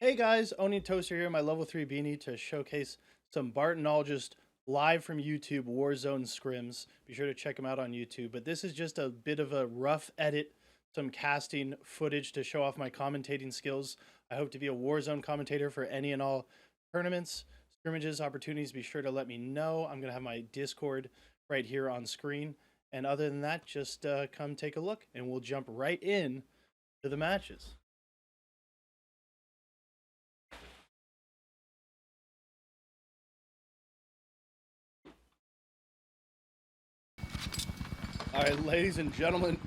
Hey guys, Onion Toaster here, my level 3 beanie to showcase some Bartonologist live from YouTube Warzone Scrims. Be sure to check them out on YouTube. But this is just a bit of a rough edit, some casting footage to show off my commentating skills. I hope to be a Warzone commentator for any and all tournaments, scrimmages, opportunities. Be sure to let me know. I'm going to have my Discord right here on screen. And other than that, just come take a look and we'll jump right in to the matches. All right, ladies and gentlemen,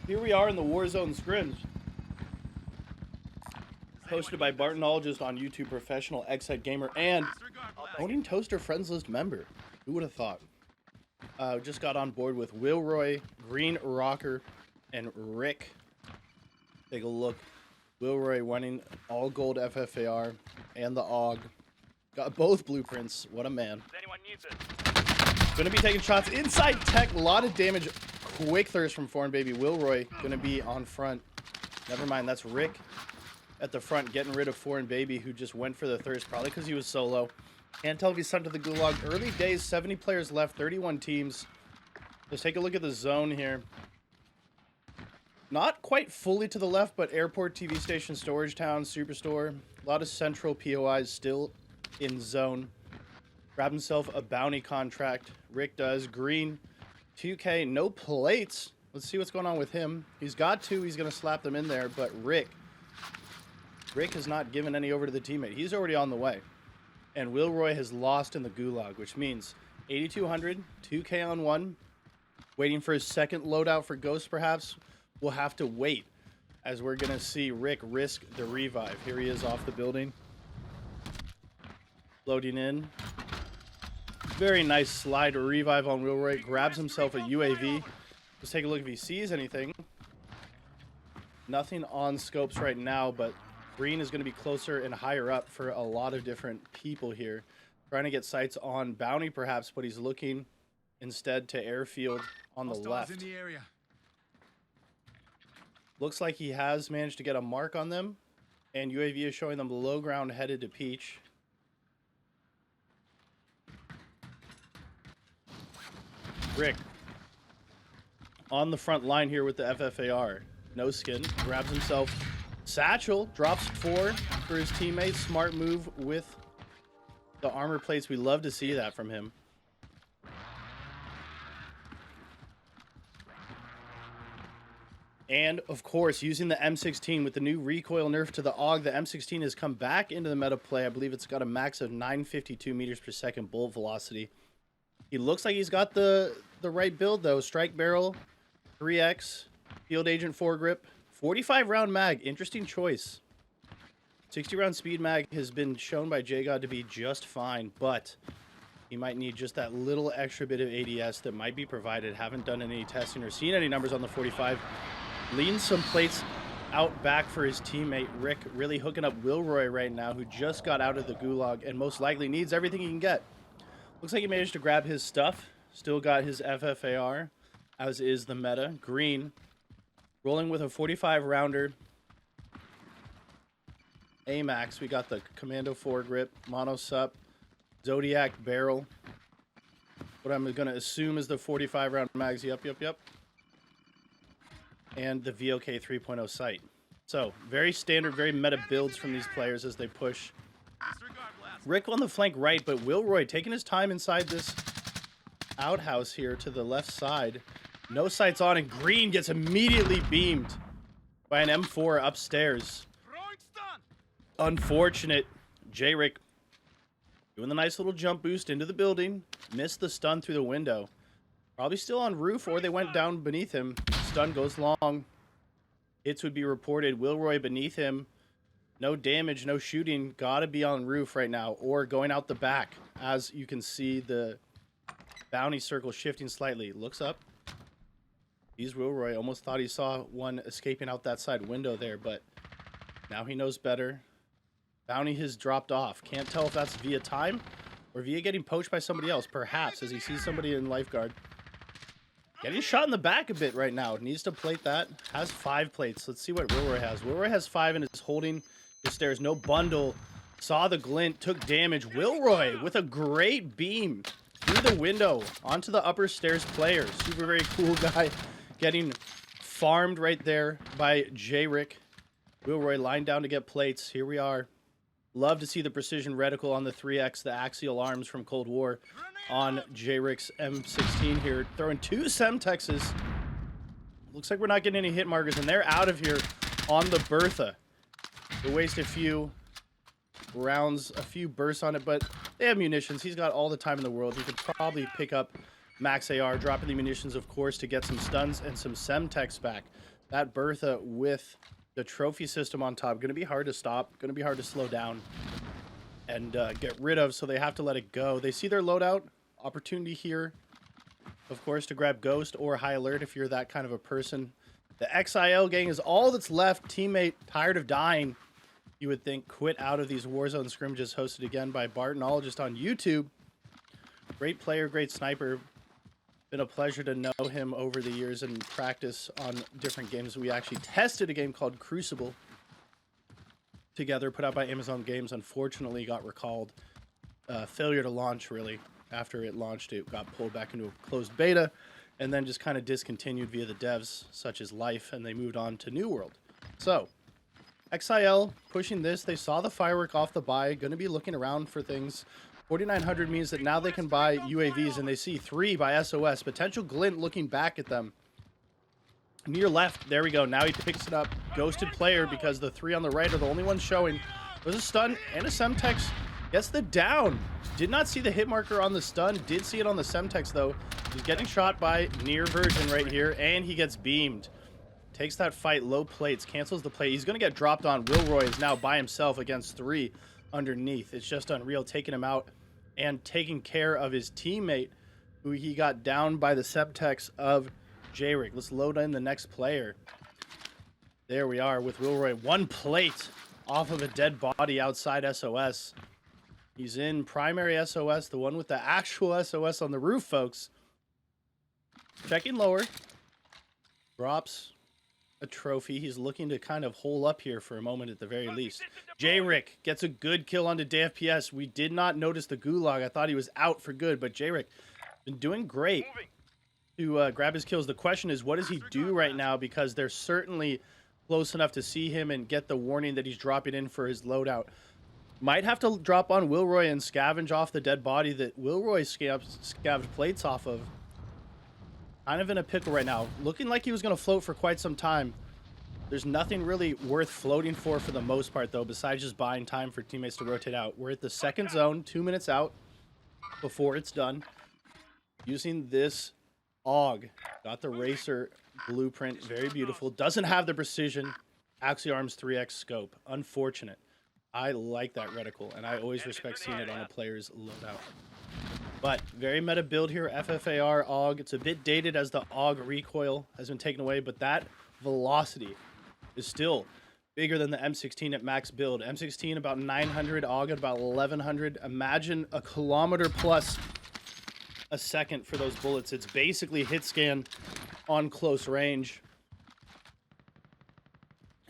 here we are in the Warzone Scrims, hosted by Bartonologist on YouTube, professional X-Head gamer, and Owning Toaster Friends List member. Who would have thought? Just got on board with Wilroy, Green Rocker, and Rick. Take a look. Wilroy winning all gold FFAR and the AUG. Got both blueprints. What a man. If anyone needs it. Gonna be taking shots inside tech. A lot of damage. Quick thirst from Foreign Baby. Wilroy gonna be on front. Never mind, that's Rick at the front getting rid of Foreign Baby, who just went for the thirst, probably because he was solo. Can't tell if he's sent to the gulag. Early days, 70 players left, 31 teams. Let's take a look at the zone here. Not quite fully to the left, but airport, TV station, storage town, superstore. A lot of central POIs still in zone. Grab himself a bounty contract. Rick does. Green, 2K, no plates. Let's see what's going on with him. He's got two. He's going to slap them in there, but Rick has not given any over to the teammate. He's already on the way. And Wilroy has lost in the gulag, which means 8,200, 2K on one. Waiting for his second loadout for Ghost, perhaps. We'll have to wait, as we're going to see Rick risk the revive. Here he is off the building. Loading in. Very nice slide revive on Wilroy. Grabs himself a UAV. Let's take a look if he sees anything. Nothing on scopes right now, but Green is going to be closer and higher up for a lot of different people here. Trying to get sights on bounty perhaps, but he's looking instead to airfield on the left. In the area. Looks like he has managed to get a mark on them, and UAV is showing them low ground headed to Peach. Rick on the front line here with the FFAR. No skin. Grabs himself satchel. Drops 4 for his teammates. Smart move with the armor plates. We love to see that from him. And, of course, using the M16 with the new recoil nerf to the AUG, the M16 has come back into the meta play. I believe it's got a max of 952 meters per second bullet velocity. He looks like he's got the right build, though. Strike barrel, 3X, field agent foregrip, 45 round mag. Interesting choice. 60 round speed mag has been shown by JGod to be just fine, but he might need just that little extra bit of ADS that might be provided. Haven't done any testing or seen any numbers on the 45. Leans some plates out back for his teammate. Rick really hooking up Wilroy right now, who just got out of the gulag and most likely needs everything he can get. Looks like he managed to grab his stuff. Still got his FFAR, as is the meta. Green, rolling with a 45 rounder. AMAX, we got the Commando foregrip, Mono Sup, Zodiac barrel. What I'm going to assume is the 45 round mags. Yep. And the VOK 3.0 sight. So, very standard, very meta builds from these players as they push. Rick on the flank right, but Wilroy taking his time inside this outhouse here to the left side. No sights on, and Green gets immediately beamed by an M4 upstairs. Unfortunate. J-Rick doing the nice little jump boost into the building. Missed the stun through the window. Probably still on roof, or they went down beneath him. Stun goes long. Hits would be reported. Wilroy beneath him. No damage, no shooting. Gotta be on roof right now, or going out the back. As you can see, the bounty circle shifting slightly. Looks up. He's Wilroy. Almost thought he saw one escaping out that side window there, but now he knows better. Bounty has dropped off. Can't tell if that's via time or via getting poached by somebody else, perhaps, as he sees somebody in lifeguard. Getting shot in the back a bit right now. Needs to plate that. Has 5 plates. Let's see what Wilroy has. Wilroy has 5 and is holding The stairs, no bundle. Saw the glint, took damage. Wilroy with a great beam through the window onto the upper stairs player. Super very cool guy getting farmed right there by J-Rick. Wilroy lined down to get plates. Here we are. Love to see the precision reticle on the 3X, the axial arms from Cold War on J-Rick's M16 here. Throwing 2 Semtexes. Looks like we're not getting any hit markers, and they're out of here on the Bertha. They waste a few rounds, a few bursts on it, but they have munitions. He's got all the time in the world. He could probably pick up max AR, dropping the munitions, of course, to get some stuns and some Semtex back. That Bertha with the trophy system on top, going to be hard to stop, going to be hard to slow down and get rid of, so they have to let it go. They see their loadout. Opportunity here, of course, to grab Ghost or High Alert if you're that kind of a person. The XIL gang is all that's left. Teammate tired of dying, you would think, quit out of these Warzone scrimmages, hosted again by Bartonologist on YouTube. Great player, great sniper. Been a pleasure to know him over the years and practice on different games. We actually tested a game called Crucible together, put out by Amazon Games. Unfortunately got recalled. Failure to launch, really. After it launched, it got pulled back into a closed beta and then just kind of discontinued via the devs, such as Life, and they moved on to New World. So XIL pushing this. They saw the firework off the buy, going to be looking around for things. 4,900 means that now they can buy UAVs, and they see 3 by SOS. Potential glint looking back at them. Near left, there we go. Now he picks it up. Ghosted player because the 3 on the right are the only ones showing. There's a stun and a Semtex. Gets the down. Did not see the hit marker on the stun. Did see it on the Semtex, though. He's getting shot by near version right here, and he gets beamed. Takes that fight, low plates, cancels the plate. He's going to get dropped on. Wilroy is now by himself against 3 underneath. It's just unreal, taking him out and taking care of his teammate, who he got down by the Semtex of J-Rick. Let's load in the next player. There we are with Wilroy. 1 plate off of a dead body outside SOS. He's in primary SOS, the one with the actual SOS on the roof, folks. Checking lower. Drops a trophy. He's looking to kind of hole up here for a moment at the very least. J-Rick gets a good kill onto DFPS. We did not notice the gulag. I thought he was out for good, but J-Rick been doing great to grab his kills. The question is, what does he do right now? Because they're certainly close enough to see him and get the warning that he's dropping in for his loadout. Might have to drop on Wilroy and scavenge off the dead body that Wilroy scavenged plates off of. Kind of in a pickle right now. Looking like he was going to float for quite some time. There's nothing really worth floating for the most part, though, besides just buying time for teammates to rotate out. We're at the second zone, 2 minutes out before it's done. Using this AUG. Got the Racer blueprint. Very beautiful. Doesn't have the precision. Axial Arms 3X scope. Unfortunate. I like that reticle, and I always respect seeing it on a player's loadout. But very meta build here, FFAR, AUG. It's a bit dated as the AUG recoil has been taken away, but that velocity is still bigger than the M16 at max build. M16 about 900, AUG at about 1100. Imagine a kilometer plus a second for those bullets. It's basically hit scan on close range.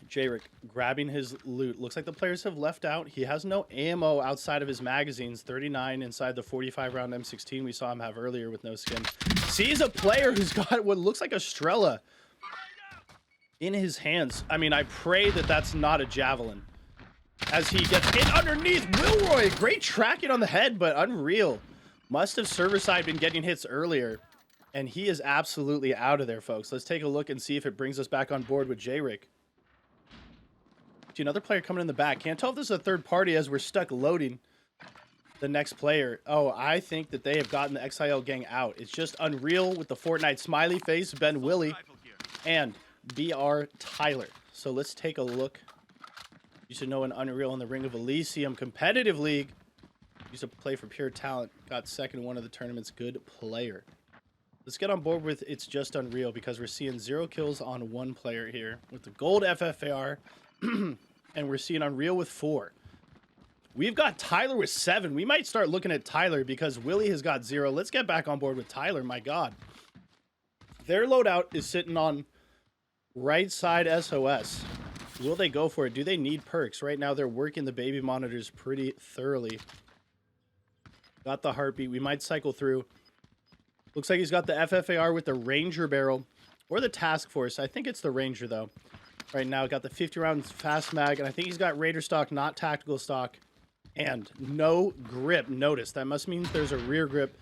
J-Rick grabbing his loot. Looks like the players have left out. He has no ammo outside of his magazines. 39 inside the 45 round M16 we saw him have earlier with no skin. Sees a player who's got what looks like a Strela in his hands. I mean, I pray that that's not a javelin. As he gets in underneath Wilroy. Great tracking on the head, but unreal. Must have server side been getting hits earlier. And he is absolutely out of there, folks. Let's take a look and see if it brings us back on board with J-Rick. Another player coming in the back. Can't tell if this is a third party as we're stuck loading the next player. Oh, I think that they have gotten the XIL gang out. It's just unreal with the Fortnite smiley face, Ben Willie, and BR Tyler. So let's take a look. Used to know an Unreal in the Ring of Elysium competitive league. Used to play for Pure Talent. Got second in one of the tournaments. Good player. Let's get on board with It's Just Unreal because we're seeing 0 kills on 1 player here with the gold FFAR. And we're seeing Unreal with 4. We've got Tyler with 7. We might start looking at Tyler because Willie has got 0. Let's get back on board with Tyler. My God. Their loadout is sitting on right side SOS. Will they go for it? Do they need perks? Right now, they're working the baby monitors pretty thoroughly. Got the heartbeat. We might cycle through. Looks like he's got the FFAR with the Ranger barrel or the Task Force. I think it's the Ranger, though. Right now, got the 50 rounds fast mag, and I think he's got Raider stock, not tactical stock, and no grip. Notice that must mean there's a rear grip.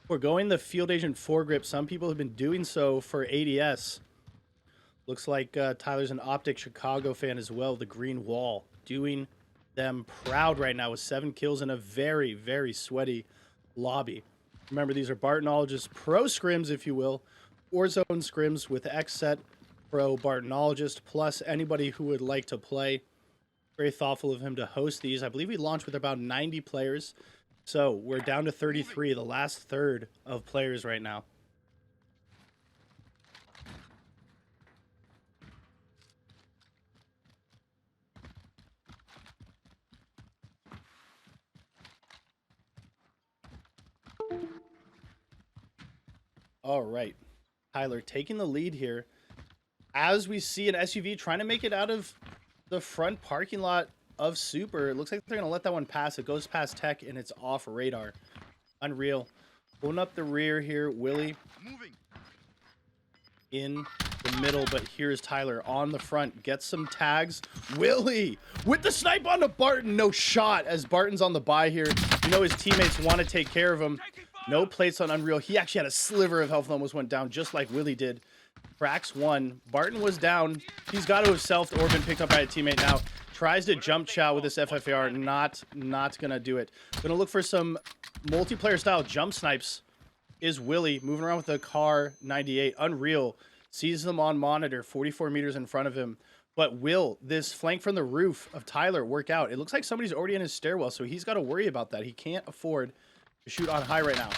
We're going the Field Agent 4 grip. Some people have been doing so for ADS. Looks like Tyler's an Optic Chicago fan as well. The Green Wall doing them proud right now with 7 kills in a very, very sweaty lobby. Remember, these are Bartonologist Pro Scrims, if you will. Warzone Scrims with XSET Pro Bartonologist, plus anybody who would like to play. Very thoughtful of him to host these. I believe we launched with about 90 players. So we're down to 33, the last third of players right now. All right, Tyler taking the lead here. As we see an SUV trying to make it out of the front parking lot of Super. It looks like they're going to let that one pass. It goes past Tech, and it's off radar. Unreal. Pulling up the rear here. Willie in the middle, but here's Tyler on the front. Gets some tags. Willie with the snipe on to Barton. No shot as Barton's on the buy here. You know his teammates want to take care of him. No plates on Unreal. He actually had a sliver of health and almost went down just like Willie did. Cracks one. Barton was down. He's got to have selfed or been picked up by a teammate now. Tries to jump chow with this FFAR. Not going to do it. Going to look for some multiplayer style jump snipes. Is Willie moving around with the car 98. Unreal. Sees them on monitor 44 meters in front of him. But will this flank from the roof of Tyler work out? It looks like somebody's already in his stairwell, so he's got to worry about that. He can't afford to shoot on high right now.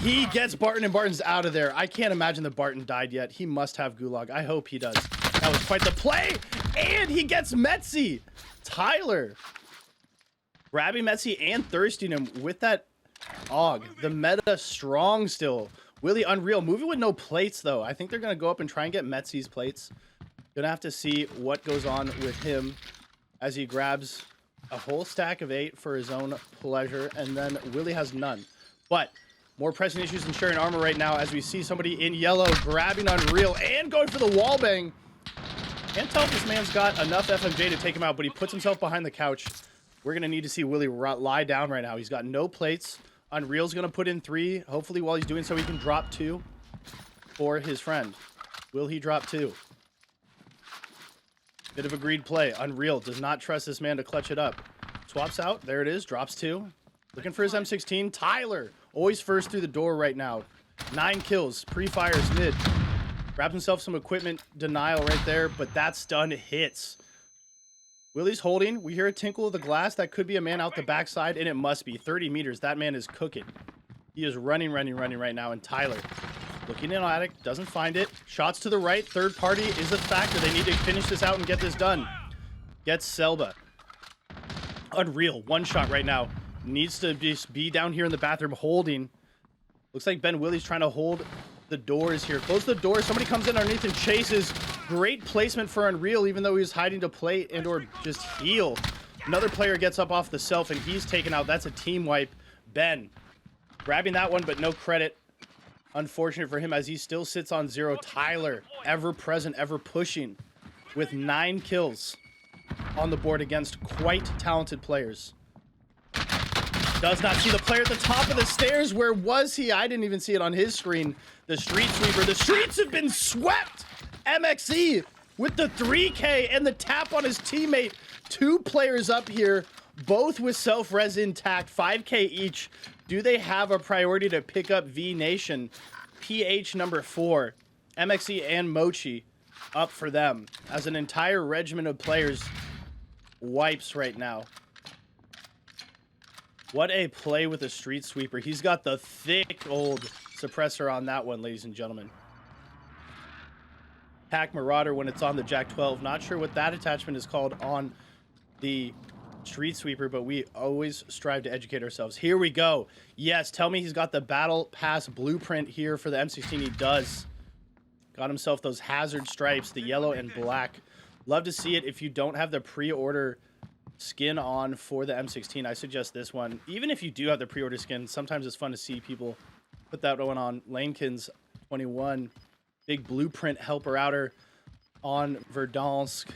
He gets Barton, and Barton's out of there. I can't imagine that Barton died yet. He must have Gulag. I hope he does. That was quite the play. And he gets Metzi. Tyler grabbing Metzi and thirsting him with that AUG. The meta strong still. Willie Unreal. Moving with no plates, though. I think they're going to go up and try and get Metzi's plates. Gonna have to see what goes on with him as he grabs a whole stack of 8 for his own pleasure. And then Willie has none. But more pressing issues than sharing armor right now as we see somebody in yellow grabbing Unreal and going for the wall bang. Can't tell if this man's got enough FMJ to take him out, but he puts himself behind the couch. We're going to need to see Willie lie down right now. He's got no plates. Unreal's going to put in 3. Hopefully while he's doing so, he can drop 2 for his friend. Will he drop 2? Bit of a greed play. Unreal does not trust this man to clutch it up. Swaps out. There it is. Drops 2. Looking for his M16. Tyler, always first through the door right now. 9 kills. Pre-fires mid. Grabs himself some equipment denial right there, but that stun hits. Willie's holding. We hear a tinkle of the glass. That could be a man out the backside, and it must be. 30 meters. That man is cooking. He is running right now, and Tyler looking in attic, doesn't find it. Shots to the right. Third party is a factor. They need to finish this out and get this done. Gets Selba. Unreal. One shot right now. Needs to just be down here in the bathroom holding. Looks like Ben Willie's trying to hold the doors here. Close the door. Somebody comes in underneath and chases. Great placement for Unreal, even though he was hiding to plate and or just heal. Another player gets up off the self and he's taken out. That's a team wipe. Ben grabbing that one, but no credit. Unfortunate for him as he still sits on 0. Tyler, ever present, ever pushing with 9 kills on the board against quite talented players. Does not see the player at the top of the stairs. Where was he? I didn't even see it on his screen. The street sweeper. The streets have been swept. MXE with the 3K and the tap on his teammate. 2 players up here, both with self-res intact. 5K each. Do they have a priority to pick up V Nation? PH number 4. MXE and Mochi up for them as an entire regiment of players wipes right now. What a play with a street sweeper. He's got the thick old suppressor on that one, ladies and gentlemen. Pack Marauder when it's on the Jack 12. Not sure what that attachment is called on the street sweeper, but we always strive to educate ourselves. Here we go. Yes, tell me he's got the battle pass blueprint here for the M16. He does. Got himself those hazard stripes, the yellow and black. Love to see it. If you don't have the pre-order skin on for the M16, I suggest this one. Even if you do have the pre-order skin, sometimes it's fun to see people put that one on. Lanekins 21, big blueprint helper outer on Verdansk,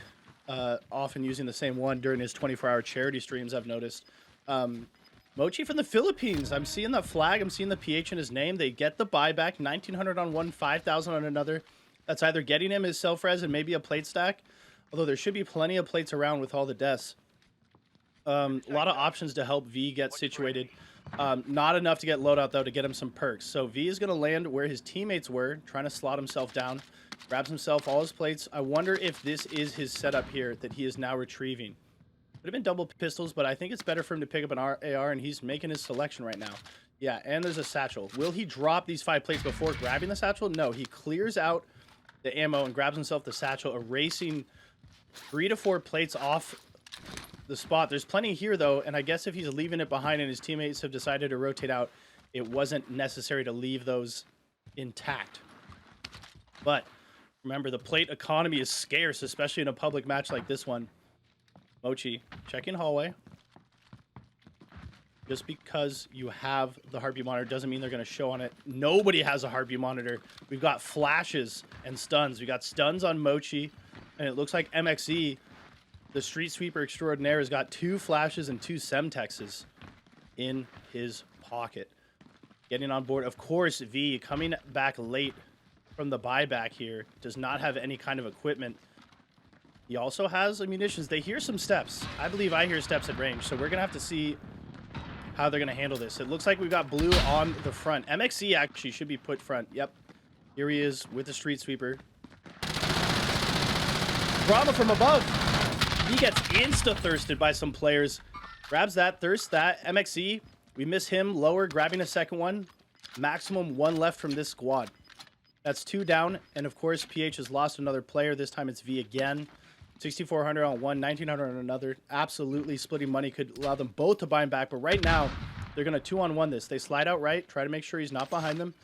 often using the same one during his 24-hour charity streams, I've noticed. Mochi from the Philippines. I'm seeing that flag. I'm seeing the PH in his name. They get the buyback. 1,900 on one, 5,000 on another. That's either getting him his self-res and maybe a plate stack. Although there should be plenty of plates around with all the deaths. A lot of options to help V get situated. Not enough to get loadout, though, to get him some perks. So V is going to land where his teammates were, trying to slot himself down. Grabs himself all his plates. I wonder if this is his setup here that he is now retrieving. Could have been double pistols, but I think it's better for him to pick up an AR, and he's making his selection right now. Yeah, and there's a satchel. Will he drop these 5 plates before grabbing the satchel? No, he clears out the ammo and grabs himself the satchel, erasing 3 to 4 plates off the spot. There's plenty here, though, and I guess if he's leaving it behind and his teammates have decided to rotate out, it wasn't necessary to leave those intact. But remember, the plate economy is scarce, especially in a public match like this one. Mochi, checking hallway. Just because you have the heartbeat monitor doesn't mean they're going to show on it. Nobody has a heartbeat monitor. We've got flashes and stuns. We got stuns on Mochi, and it looks like MXE, the street sweeper extraordinaire, has got 2 flashes and 2 semtexes in his pocket. Getting on board. Of course, V coming back late from the buyback here. Does not have any kind of equipment. He also has munitions. They hear some steps. I believe I hear steps at range, so we're going to have to see how they're going to handle this. It looks like we've got blue on the front. MXE actually should be put front. Yep. Here he is with the street sweeper. Drama from above. He gets insta-thirsted by some players. Grabs that, thirst that. MXE, we miss him. Lower, grabbing a second one. Maximum 1 left from this squad. That's 2 down. And of course, PH has lost another player. This time it's V again. 6,400 on one, 1,900 on another. Absolutely splitting money could allow them both to buy him back. But right now, they're going to 2-on-1 this. They slide out right, try to make sure he's not behind them.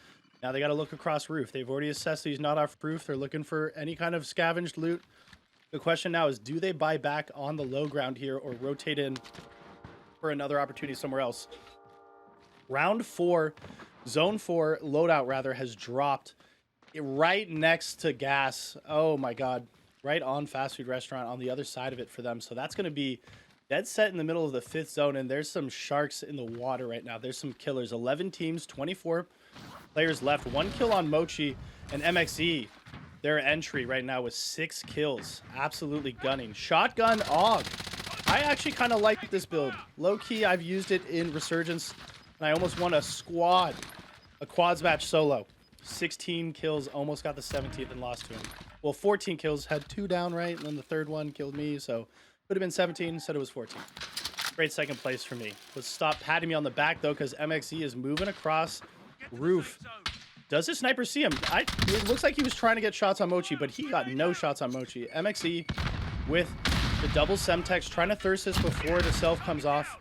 Now they got to look across roof. They've already assessed that he's not off roof. They're looking for any kind of scavenged loot. The question now is, do they buy back on the low ground here or rotate in for another opportunity somewhere else? Round 4, zone 4, loadout rather, has dropped right next to gas. Oh my God. Right on fast food restaurant on the other side of it for them. So that's going to be dead set in the middle of the 5th zone. And there's some sharks in the water right now. There's some killers. 11 teams, 24 players left. 1 kill on Mochi and MXE. Their entry right now with 6 kills. Absolutely gunning. Shotgun AUG. I actually kind of like this build. Low key, I've used it in Resurgence. And I almost won a quads match solo. 16 kills, almost got the 17th and lost to him. Well, 14 kills, had 2 down, right? And then the 3rd one killed me, so could have been 17, said it was 14. Great 2nd place for me. Let's stop patting me on the back, though, because MXE is moving across roof. Does the sniper see him? It looks like he was trying to get shots on Mochi, but he got no shots on Mochi. MXE with the double semtex, trying to thirst this before the self comes off.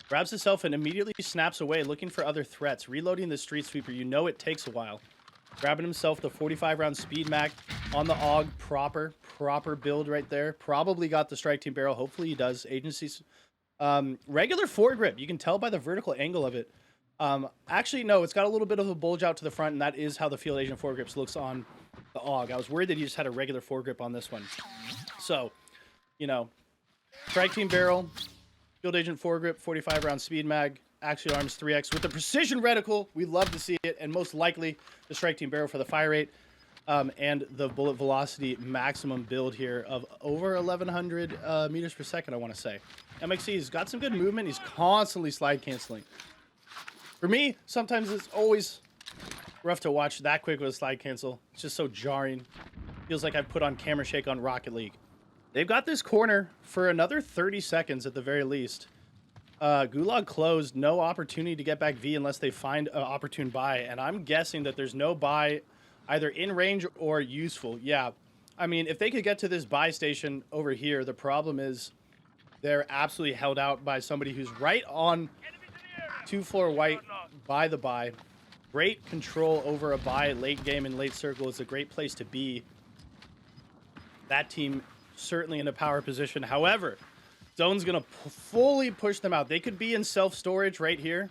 Grabs the self and immediately snaps away, looking for other threats. Reloading the street sweeper, you know it takes a while. Grabbing himself the 45-round speed mag on the AUG. Proper build right there. Probably got the strike team barrel. Hopefully he does. Agencies. Regular foregrip. You can tell by the vertical angle of it. Actually, no, it's got a little bit of a bulge out to the front, and that is how the field agent foregrips looks on the AUG. I was worried that he just had a regular foregrip on this one. So, you know, strike team barrel, field agent foregrip, 45-round speed mag, Axial Arms 3X with the precision reticle. We love to see it, and most likely the strike team barrel for the fire rate, and the bullet velocity maximum build here of over 1,100 meters per second, I want to say. MXE's got some good movement. He's constantly slide canceling. For me, sometimes it's always rough to watch that quick with a slide cancel. It's just so jarring. Feels like I've put on camera shake on Rocket League. They've got this corner for another 30 seconds at the very least. Gulag closed, no opportunity to get back V unless they find an opportune buy, and I'm guessing that there's no buy either in range or useful. Yeah, I mean, if they could get to this buy station over here, the problem is they're absolutely held out by somebody who's right on 2-floor white by the buy. Great control over a buy late game and late circle is a great place to be. That team certainly in a power position. However, Zone's going to fully push them out. They could be in self-storage right here,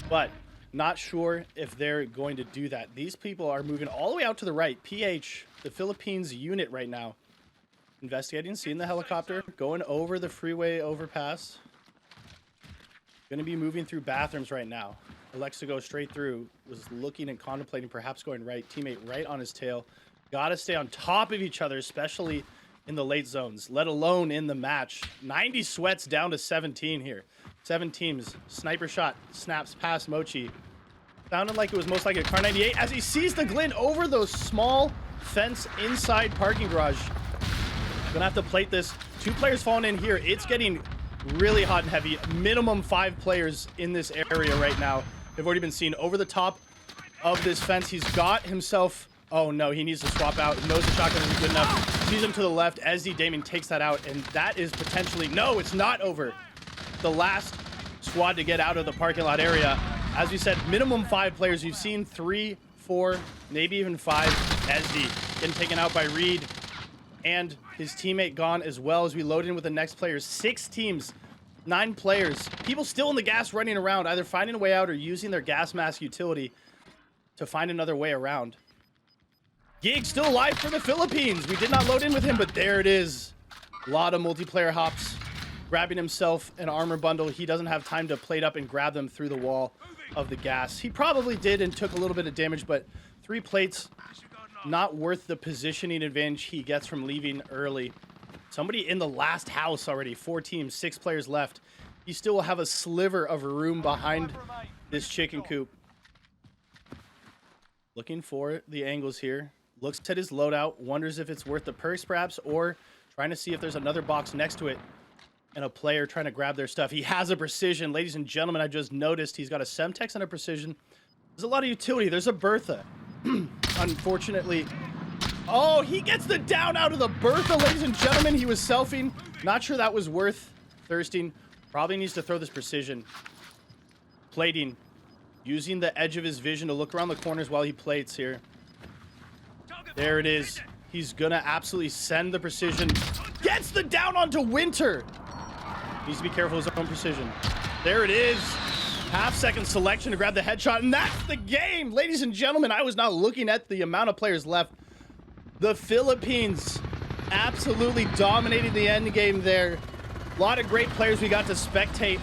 but not sure if they're going to do that. These people are moving all the way out to the right. PH, the Philippines unit right now, investigating, seeing the helicopter, going over the freeway overpass. Going to be moving through bathrooms right now. Elects to go straight through, was looking and contemplating perhaps going right. Teammate right on his tail. Got to stay on top of each other, especially in the late zones, let alone in the match. 90 sweats down to 17 here. 7 teams. Sniper shot snaps past Mochi. Sounded like it was most likely a car 98 as he sees the glint over the small fence inside parking garage. Gonna have to plate this. 2 players falling in here. It's getting really hot and heavy. Minimum 5 players in this area right now. They've already been seen over the top of this fence. He's got himself... Oh no, he needs to swap out. He knows the shotgun isn't good enough. Sees him to the left. SD Damien takes that out, and that is potentially... No, it's not over. The last squad to get out of the parking lot area. As we said, minimum 5 players. You've seen 3, 4, maybe even 5. SD getting taken out by Reed. And his teammate gone as well as we load in with the next players. 6 teams, 9 players. People still in the gas running around, either finding a way out or using their gas mask utility to find another way around. Gig still alive for the Philippines. We did not load in with him, but there it is. A lot of multiplayer hops. Grabbing himself an armor bundle. He doesn't have time to plate up and grab them through the wall of the gas. He probably did and took a little bit of damage, but 3 plates, not worth the positioning advantage he gets from leaving early. Somebody in the last house already. 4 teams, 6 players left. He still will have a sliver of room behind this chicken coop. Looking for the angles here. Looks at his loadout, wonders if it's worth the perks perhaps, or trying to see if there's another box next to it and a player trying to grab their stuff. He has a precision. Ladies and gentlemen, I just noticed he's got a Semtex and a precision. There's a lot of utility. There's a Bertha. Unfortunately. Oh, he gets the down out of the Bertha, ladies and gentlemen. He was selfing. Not sure that was worth thirsting. Probably needs to throw this precision. Plating. Using the edge of his vision to look around the corners while he plates here. There it is. He's gonna absolutely send the precision. Gets the down onto Winter. Needs to be careful of his own precision. There it is. Half-second selection to grab the headshot, and that's the game. Ladies and gentlemen, I was not looking at the amount of players left. The Philippines absolutely dominating the end game there. A lot of great players we got to spectate.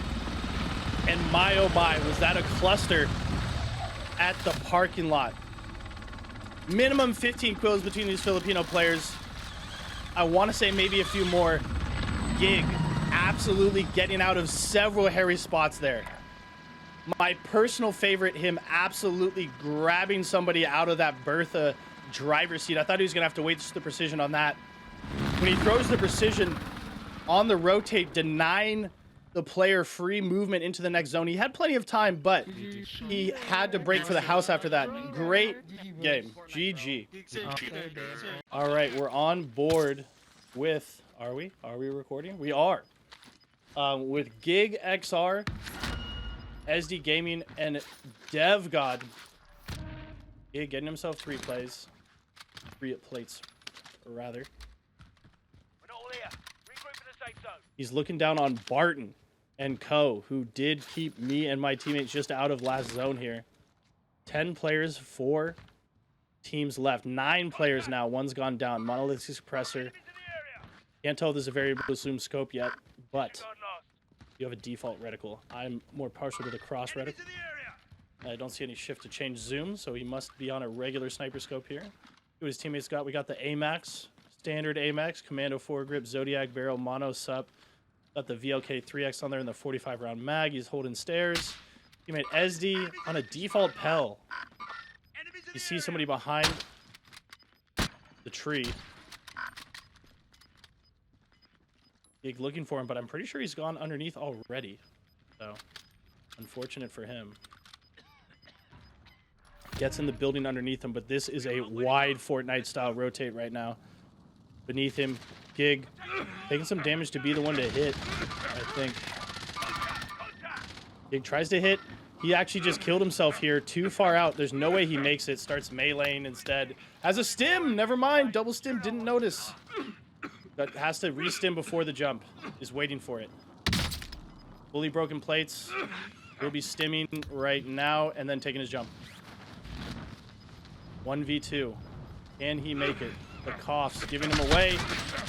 And my oh my, was that a cluster at the parking lot. Minimum 15 kills between these Filipino players. I want to say maybe a few more. Gig absolutely getting out of several hairy spots there. My personal favorite, him absolutely grabbing somebody out of that Bertha driver's seat. I thought he was going to have to wait just the precision on that. When he throws the precision on the rotate, denying the player free movement into the next zone. He had plenty of time, but he had to break for the house after that. Great game. GG. All right, we're on board with... Are we? Are we recording? We are. With Gig XR, SD Gaming, and DevGod. Gig getting himself 3 plays. 3 plates, rather. He's looking down on Barton and Co, who did keep me and my teammates just out of last zone here. 10 players, 4 teams left. 9 players now. One's gone down. Monolithic suppressor. Can't tell if there's a variable zoom scope yet, but you have a default reticle. I'm more partial to the cross reticle. I don't see any shift to change zoom, so he must be on a regular sniper scope here. What his teammates got? We got the AMAX. Standard AMAX, Commando 4-grip, Zodiac barrel, mono sup. Got the VLK 3X on there in the 45-round mag. He's holding stairs. Teammate SD on a default Pell. You see somebody behind the tree. Gig looking for him, but I'm pretty sure he's gone underneath already. So, unfortunate for him. Gets in the building underneath him, but this is a wide Fortnite-style rotate right now. Beneath him, Gig taking some damage to be the one to hit, I think. Gig tries to hit. He actually just killed himself here, too far out. There's no way he makes it. Starts meleeing instead. Has a stim. Never mind. Double stim. Didn't notice. But has to re-stim before the jump. Is waiting for it. Fully broken plates. He'll be stimming right now and then taking his jump. 1v2. Can he make it? The coughs giving him away.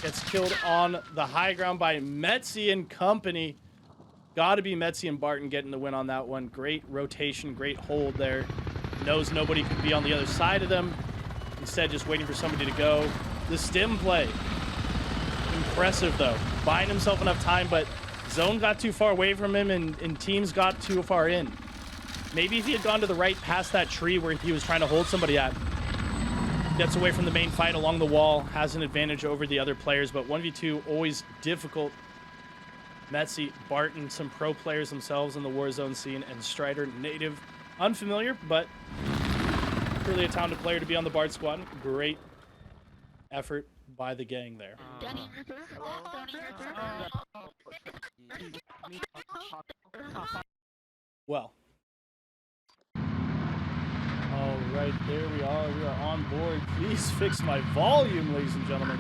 Gets killed on the high ground by Metzi and company. Got to be Metzi and Barton getting the win on that one. Great rotation, great hold there. Knows nobody could be on the other side of them. Instead, just waiting for somebody to go. The stim play. Impressive, though. Buying himself enough time, but zone got too far away from him and teams got too far in. Maybe if he had gone to the right past that tree where he was trying to hold somebody at, gets away from the main fight along the wall, has an advantage over the other players, but 1v2 always difficult. Metzi, Barton, some pro players themselves in the Warzone scene, and Strider, native, unfamiliar, but really a talented player to be on the Bard squad. Great effort by the gang there. Well. All right, there we are. We are on board. Please fix my volume, ladies and gentlemen.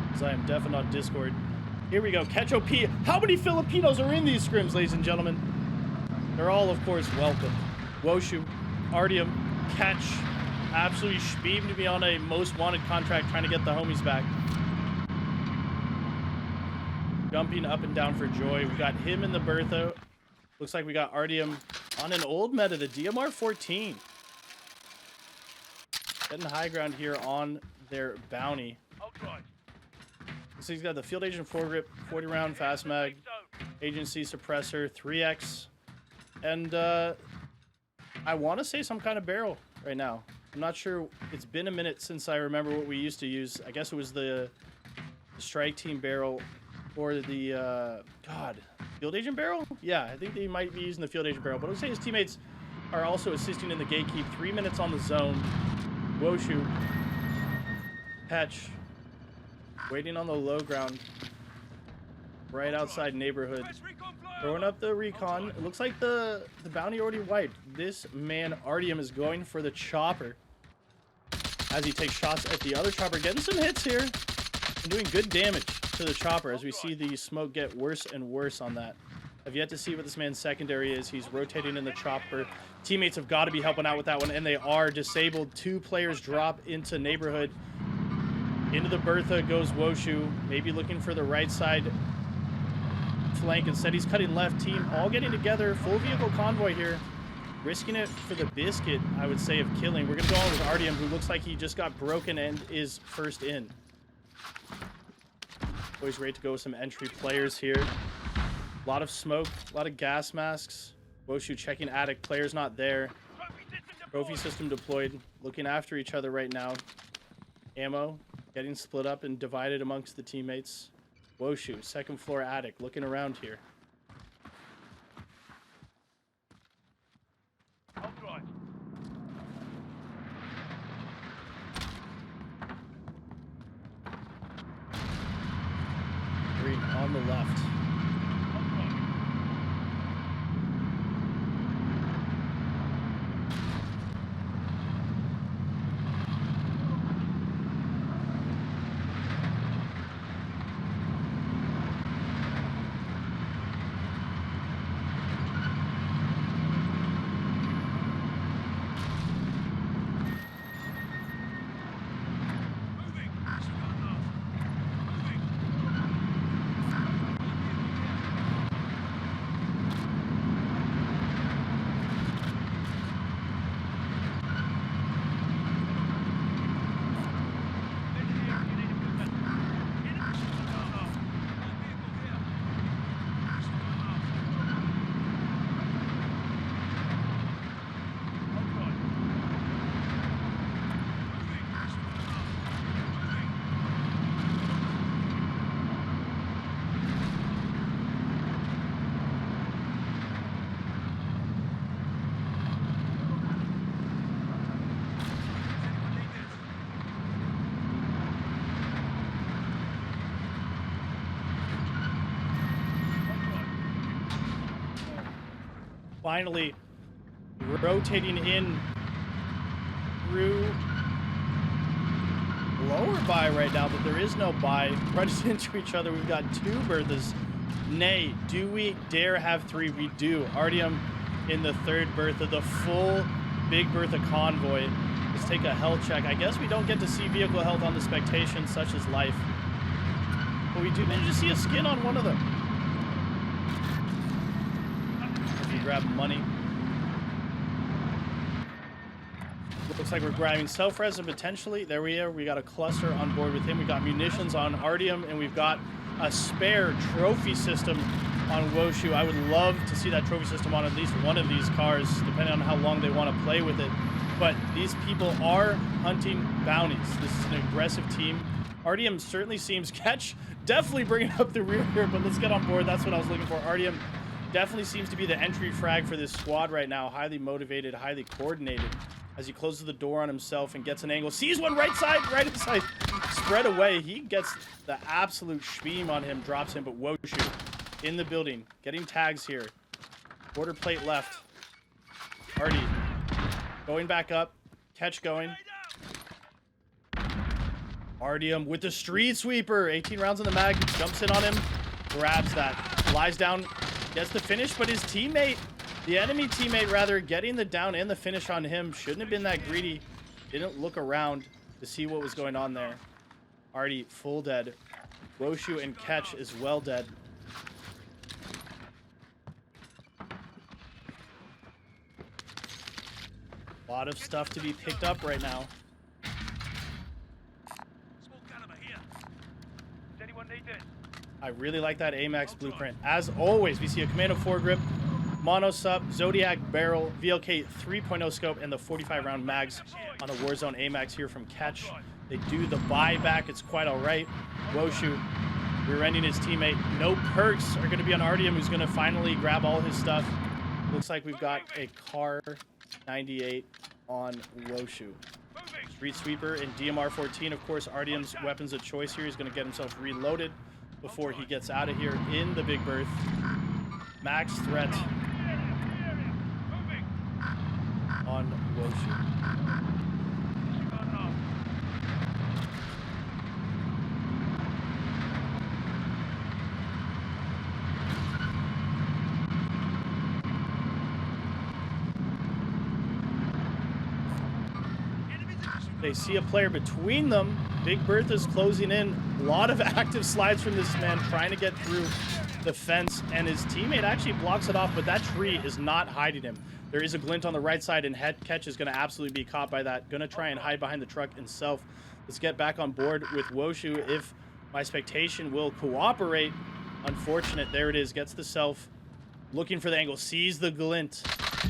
Because I am deaf and on Discord. Here we go. Catch OP. How many Filipinos are in these scrims, ladies and gentlemen? They're all, of course, welcome. Woshu, Artyom, Catch, absolutely speeding to be on a most wanted contract trying to get the homies back. Jumping up and down for Joy. We got him in the Bertha. Looks like we got Artyom on an old meta, the DMR 14. Getting the high ground here on their bounty. So he's got the Field Agent foregrip, 40 round fast mag, Agency suppressor, 3x, and I want to say some kind of barrel right now. I'm not sure. It's been a minute since I remember what we used to use. I guess it was the strike team barrel or the Field Agent barrel? Yeah, I think they might be using the Field Agent barrel. But I would say his teammates are also assisting in the gatekeep. 3 minutes on the zone. Woshu. Patch. Waiting on the low ground. Right outside neighborhood. Throwing up the recon. It looks like the bounty already wiped. This man, Artyom, is going for the chopper. As he takes shots at the other chopper. Getting some hits here. And doing good damage to the chopper as we see the smoke get worse and worse on that. I've yet to see what this man's secondary is. He's rotating in the chopper. Teammates have got to be helping out with that one, and they are. Disabled. 2 players drop into neighborhood. Into the Bertha goes Woshu. Maybe looking for the right side flank. Instead, he's cutting left. Team all getting together. Full vehicle convoy here. Risking it for the biscuit, I would say, of killing. We're going to go on with Artyom, who looks like he just got broken and is first in. Always ready to go with some entry players here. A lot of smoke, a lot of gas masks. Woshu checking attic, players not there. Trophy system deployed, looking after each other right now. Ammo getting split up and divided amongst the teammates. Woshu, second floor attic, looking around here. Green on the left. Finally rotating in through lower buy right now, but there is no buy. Runs into each other. We've got 2 Berthas. Nay, do we dare have 3? We do. Artyom in the 3rd Bertha, the full Big Bertha convoy. Let's take a health check. I guess we don't get to see vehicle health on the Spectation, such as life. But we do manage to see a skin on one of them. If we grab money. Looks like we're grabbing self-res and potentially, there we are. We got a cluster on board with him. We got munitions on Artyom, and we've got a spare trophy system on Woshu. I would love to see that trophy system on at least one of these cars, depending on how long they want to play with it. But these people are hunting bounties. This is an aggressive team. Artyom certainly seems catch, definitely bringing up the rear here, but let's get on board. That's what I was looking for. Artyom definitely seems to be the entry frag for this squad right now. Highly motivated, highly coordinated. As he closes the door on himself and gets an angle. Sees one right inside. Spread away. He gets the absolute schmeam on him. Drops him, but Woshu in the building. Getting tags here. Quarter plate left. Arty going back up. Catch going. Artyom with the street sweeper. 18 rounds in the mag. Jumps in on him. Grabs that. Lies down. Gets the finish, but his teammate... The enemy teammate, rather, getting the down and the finish on him. Shouldn't have been that greedy. Didn't look around to see what was going on there. Arty, full dead. Woshu and Catch is well dead. A lot of stuff to be picked up right now. I really like that AMAX blueprint. As always, we see a Commando foregrip. Mono Sup, Zodiac Barrel, VLK 3.0 scope, and the 45 round mags on the Warzone AMAX here from Catch. They do the buyback. It's quite all right. Woshu rear-ending his teammate. No perks are going to be on Artyom, who's going to finally grab all his stuff. Looks like we've got a car 98 on Woshu. Street Sweeper and DMR 14, of course, Artyom's weapons of choice here. He's going to get himself reloaded before he gets out of here in the Big Berth. Max threat on Woshu. They see a player between them. Big Bertha's closing in. A lot of active slides from this man trying to get through the fence, and his teammate actually blocks it off, but that tree is not hiding him. There is a glint on the right side, and Catch is going to absolutely be caught by that. Going to try and hide behind the truck himself. Let's get back on board with Woshu if my expectation will cooperate. Unfortunate. There it is. Gets the self. Looking for the angle. Sees the glint.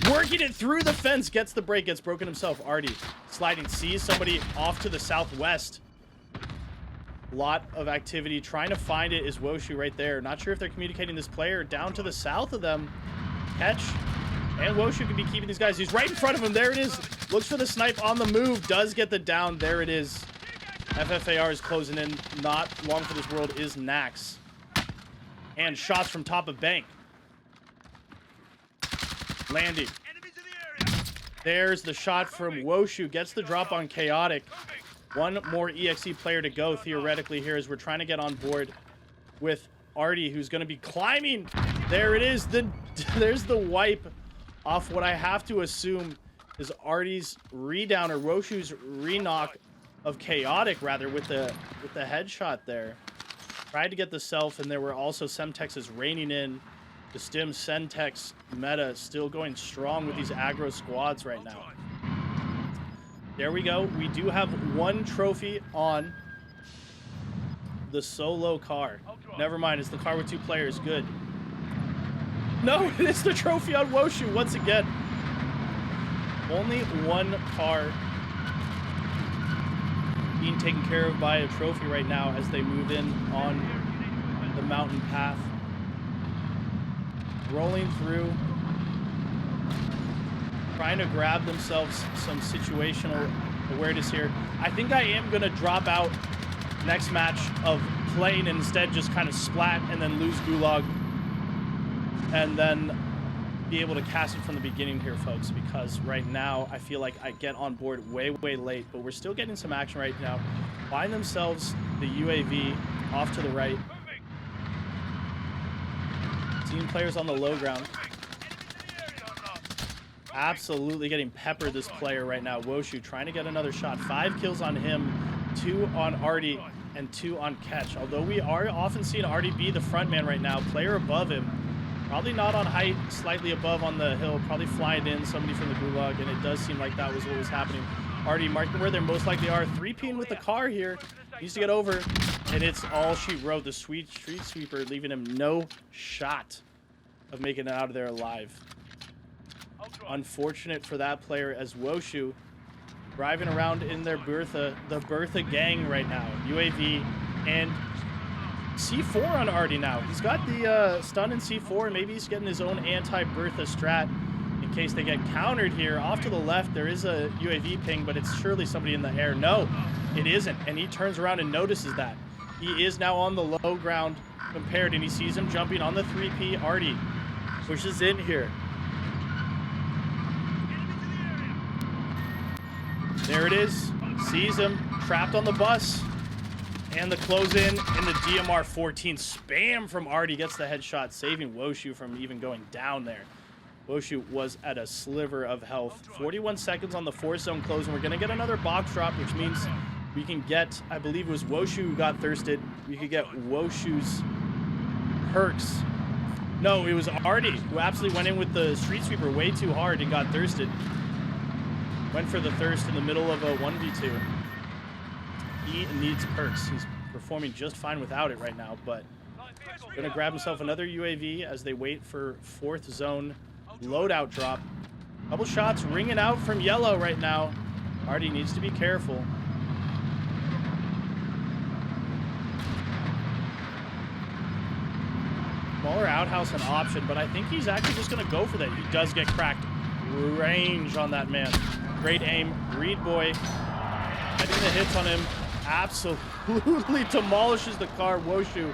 Working it through the fence. Gets the break. Gets broken himself. Arty sliding. Sees somebody off to the southwest. Lot of activity. Trying to find it is Woshu right there. Not sure if they're communicating this player down to the south of them. Catch. And Woshu could be keeping these guys. He's right in front of him. There it is. Looks for the snipe on the move. Does get the down. There it is. FFAR is closing in. Not long for this world is Nax. And shots from top of bank. Landing. There's the shot from Woshu. Gets the drop on Chaotic. One more EXE player to go, theoretically, here as we're trying to get on board with Arty, who's going to be climbing. There it is. There's the wipe off what I have to assume is Arty's redown, or Woshu's re-knock of Chaotic, rather, with the headshot there. Tried to get the self, and there were also Semtexes raining in. The Stim Sentex meta still going strong with these aggro squads right now. There we go. We do have one trophy on the solo car. Never mind, it's the car with two players. Good. No, it's the trophy on Woshu once again. Only one car being taken care of by a trophy right now as they move in on the mountain path. Rolling through, trying to grab themselves some situational awareness here. I think I am going to drop out next match of playing and instead just kind of splat and then lose Gulag. And then be able to cast it from the beginning here, folks, because right now I feel like I get on board way late, but we're still getting some action right now. Find themselves the UAV off to the right. Seeing players on the low ground. Absolutely getting peppered, this player right now. Woshu trying to get another shot. 5 kills on him, 2 on Artie, and 2 on Catch. Although we are often seeing Artie be the front man right now. Player above him. Probably not on height, slightly above on the hill. Probably flying in somebody from the gulag, and it does seem like that was what was happening. Artie marking where they most likely are. 3Ping with the car here. Needs to get over, and it's all she wrote. The street sweeper leaving him no shot of making it out of there alive. Unfortunate for that player, as Woshu driving around in their Bertha, the Bertha gang right now. UAV and C4 on Artie now. He's got the stun in C4. Maybe he's getting his own anti-Bertha strat in case they get countered here. Off to the left, there is a UAV ping, but it's surely somebody in the air. No, it isn't. And he turns around and notices that. He is now on the low ground compared, and he sees him jumping on the 3P. Artie pushes in here. There it is. Sees him trapped on the bus. And the close in the DMR 14 spam from Artie gets the headshot, saving Woshu from even going down there. Woshu was at a sliver of health. 41 seconds on the 4-zone close, and we're going to get another box drop, which means we can get, I believe it was Woshu who got thirsted. We could get Woshu's perks. No, it was Artie who absolutely went in with the street sweeper way too hard and got thirsted. Went for the thirst in the middle of a 1v2. He needs perks. He's performing just fine without it right now, but gonna grab himself another UAV as they wait for 4th zone loadout drop. Couple shots ringing out from yellow right now. Artie needs to be careful. Smaller outhouse an option, but I think he's actually just gonna go for that. He does get cracked. Range on that man. Great aim. Reed boy getting the hits on him. Absolutely demolishes the car. Woshu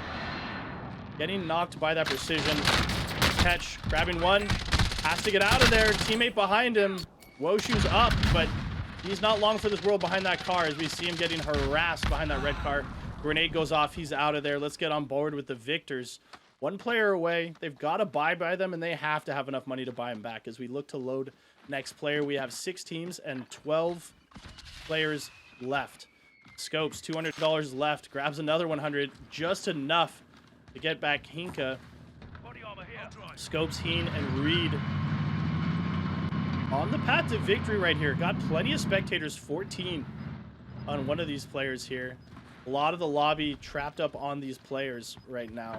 getting knocked by that precision. Catch, grabbing one, has to get out of there. Teammate behind him. Woshu's up, but he's not long for this world behind that car as we see him getting harassed behind that red car. Grenade goes off. He's out of there. Let's get on board with the victors. One player away. They've got to buy them, and they have to have enough money to buy him back. As we look to load next player, we have 6 teams and 12 players left. Scopes, $200 left. Grabs another 100, just enough to get back Hinka. Scopes, Heen, and Reed on the path to victory right here. Got plenty of spectators, 14 on one of these players here. A lot of the lobby trapped up on these players right now.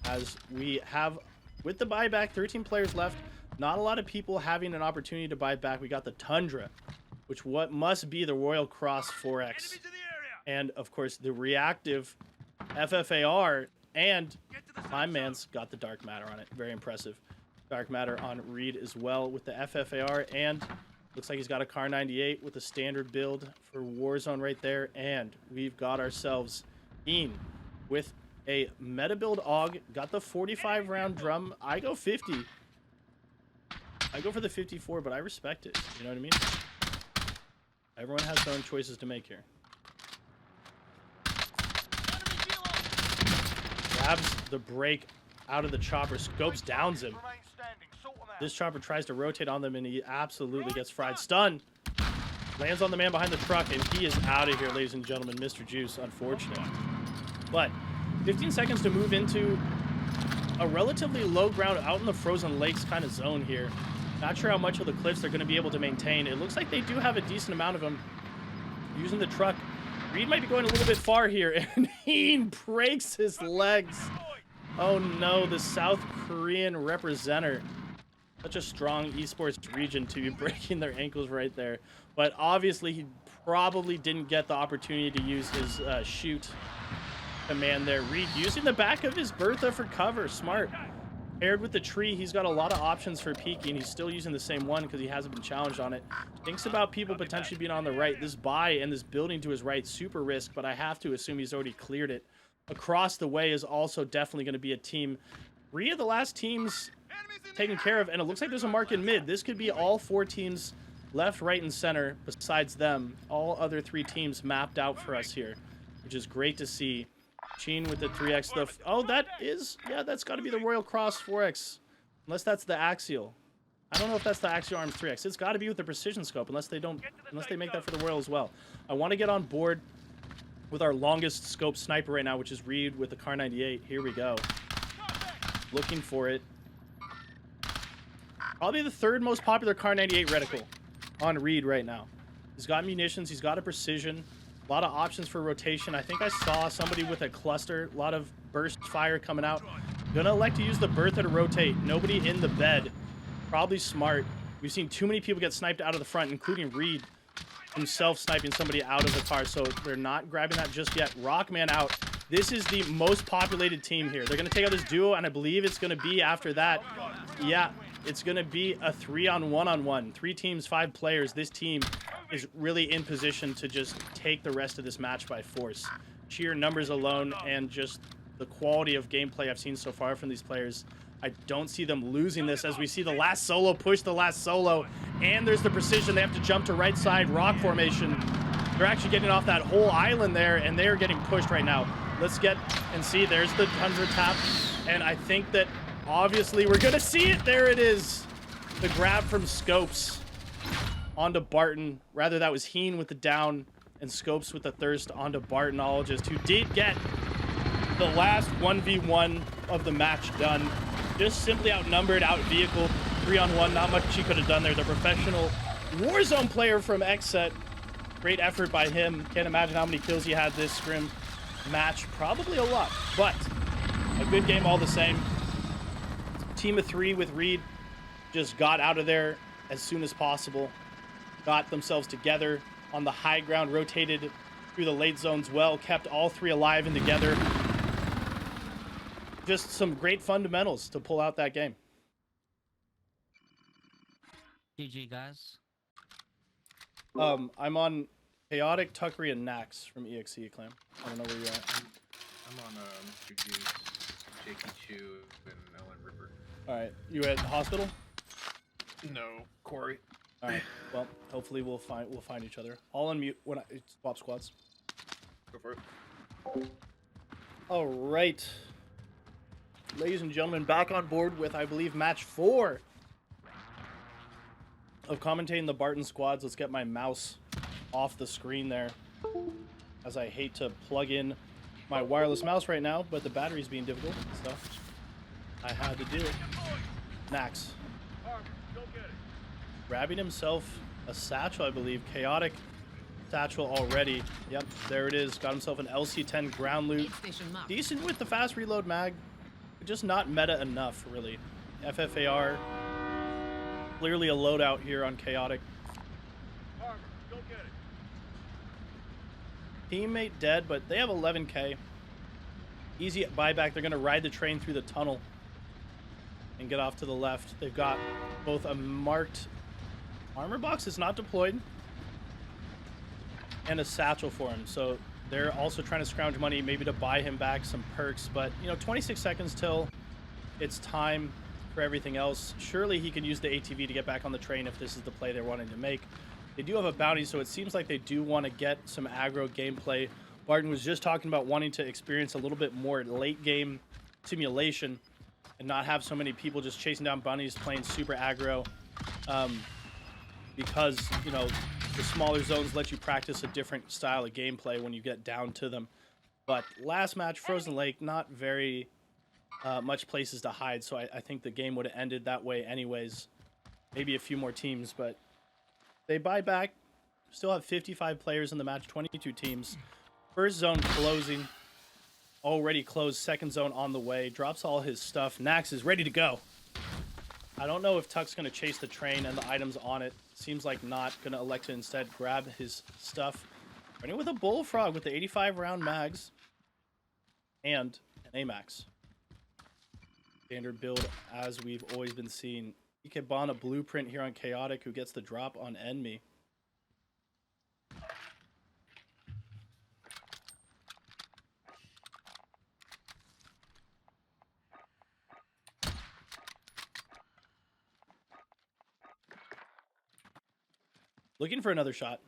As we have, with the buyback, 13 players left. Not a lot of people having an opportunity to buy back. We got the Tundra, which what must be the Royal Cross 4X. And, of course, the reactive FFAR. And my man's got the Dark Matter on it. Very impressive. Dark Matter on Reed as well with the FFAR. And looks like he's got a Car 98 with a standard build for Warzone right there. And we've got ourselves Ian with a meta build AUG. Got the 45 round drum. I go 50. I go for the 54, but I respect it. You know what I mean? Everyone has their own choices to make here. Grabs the break out of the chopper. Scopes downs him. This chopper tries to rotate on them, and he absolutely gets fried. Stun. Lands on the man behind the truck, and he is out of here, ladies and gentlemen. Mr. Juice, unfortunate. But 15 seconds to move into a relatively low ground out in the frozen lakes kind of zone here. Not sure how much of the cliffs they're going to be able to maintain. It looks like they do have a decent amount of them. Using the truck. Reed might be going a little bit far here, and he breaks his legs. Oh no, the South Korean representative. Such a strong esports region to be breaking their ankles right there. But obviously he probably didn't get the opportunity to use his shoot command there. Reed using the back of his Bertha for cover. Smart. Paired with the tree, he's got a lot of options for peeking. He's still using the same one because he hasn't been challenged on it. Thinks about people potentially being on the right. This buy and this building to his right, super risk, but I have to assume he's already cleared it. Across the way is also definitely going to be a team. 3 of the last teams taken care of, and it looks like there's a mark in mid. This could be all 4 teams left, right, and center besides them. All other 3 teams mapped out for us here, which is great to see. Sheen with the 3x stuff. Oh, that is, yeah, that's got to be the Royal Cross 4x, unless that's the Axial. I don't know if that's the Axial Arms 3x. It's got to be with the precision scope, unless they make that for the Royal as well. I want to get on board with our longest scope sniper right now, which is Reed with the Kar 98. Here we go. Looking for it. Probably the 3rd most popular Kar 98 reticle on Reed right now. He's got munitions. He's got a precision. A lot of options for rotation. I think I saw somebody with a cluster. A lot of burst fire coming out. Gonna elect to use the Bertha to rotate. Nobody in the bed. Probably smart. We've seen too many people get sniped out of the front, including Reed himself sniping somebody out of the car, so they're not grabbing that just yet. Rockman out. This is the most populated team here. They're going to take out this duo, and I believe it's going to be after that. Yeah, it's going to be a 3-on-1-on-1. 3 teams, 5 players. This team is really in position to just take the rest of this match by force. Sheer numbers alone and just the quality of gameplay I've seen so far from these players. I don't see them losing this, as we see the last solo push the last solo, and there's the precision. They have to jump to right side rock formation. They're actually getting off that whole island there, and they're getting pushed right now. Let's get and see. There's the Tundra tap, and I think that obviously we're gonna see it. There it is, the grab from Scopes onto Barton. Rather, that was Heen with the down and Scopes with the thirst onto Bartonologist, who did get the last 1v1 of the match done. Just simply outnumbered, out-vehicled, 3-on-1. Not much he could have done there. The professional Warzone player from Xset. Great effort by him. Can't imagine how many kills he had this scrim match. Probably a lot, but a good game all the same. Team of 3 with Reed just got out of there as soon as possible. Got themselves together on the high ground, rotated through the late zones well, kept all 3 alive and together. Just some great fundamentals to pull out that game. GG, guys. I'm on Chaotic, Tuckery, and Nax from EXE Clan. I don't know where you're at. I'm on Mr. Juice, Jakey Chew, and Ellen Ripper. All right, you at hospital? No, Corey. All right. Well, hopefully we'll find each other. I'll unmute when I swap squads. Go for it. All right. Ladies and gentlemen, back on board with, I believe, match 4 of commentating the Barton squads. Let's get my mouse off the screen there, as I hate to plug in my wireless mouse right now, but the battery's being difficult, so I had to do it. Nax. Grabbing himself a satchel, I believe. Chaotic satchel already. Yep, there it is. Got himself an LC-10 ground loot. Decent with the fast reload mag. Just not meta enough, really. FFAR. Clearly a loadout here on Chaotic. Teammate dead, but they have 11k. Easy buyback. They're going to ride the train through the tunnel and get off to the left. They've got both a marked armor box is not deployed and a satchel for him. So they're also trying to scrounge money, maybe to buy him back some perks. But, you know, 26 seconds till it's time for everything else. Surely he can use the ATV to get back on the train if this is the play they're wanting to make. They do have a bounty, so it seems like they do want to get some aggro gameplay. Barton was just talking about wanting to experience a little bit more late game simulation and not have so many people just chasing down bunnies playing super aggro, because, you know, the smaller zones let you practice a different style of gameplay when you get down to them. But last match, Frozen Lake, not very much places to hide, so I think the game would have ended that way anyways. Maybe a few more teams, but they buy back. Still have 55 players in the match, 22 teams. First zone closing. Already closed. Second zone on the way. Drops all his stuff. Nax is ready to go. I don't know if Tuck's going to chase the train and the items on it. Seems like not. Going to elect to instead grab his stuff. Running with a Bullfrog with the 85 round mags. And an AMAX. Standard build as we've always been seeing. Ikebana blueprint here on Chaotic, who gets the drop on Enemy. Looking for another shot.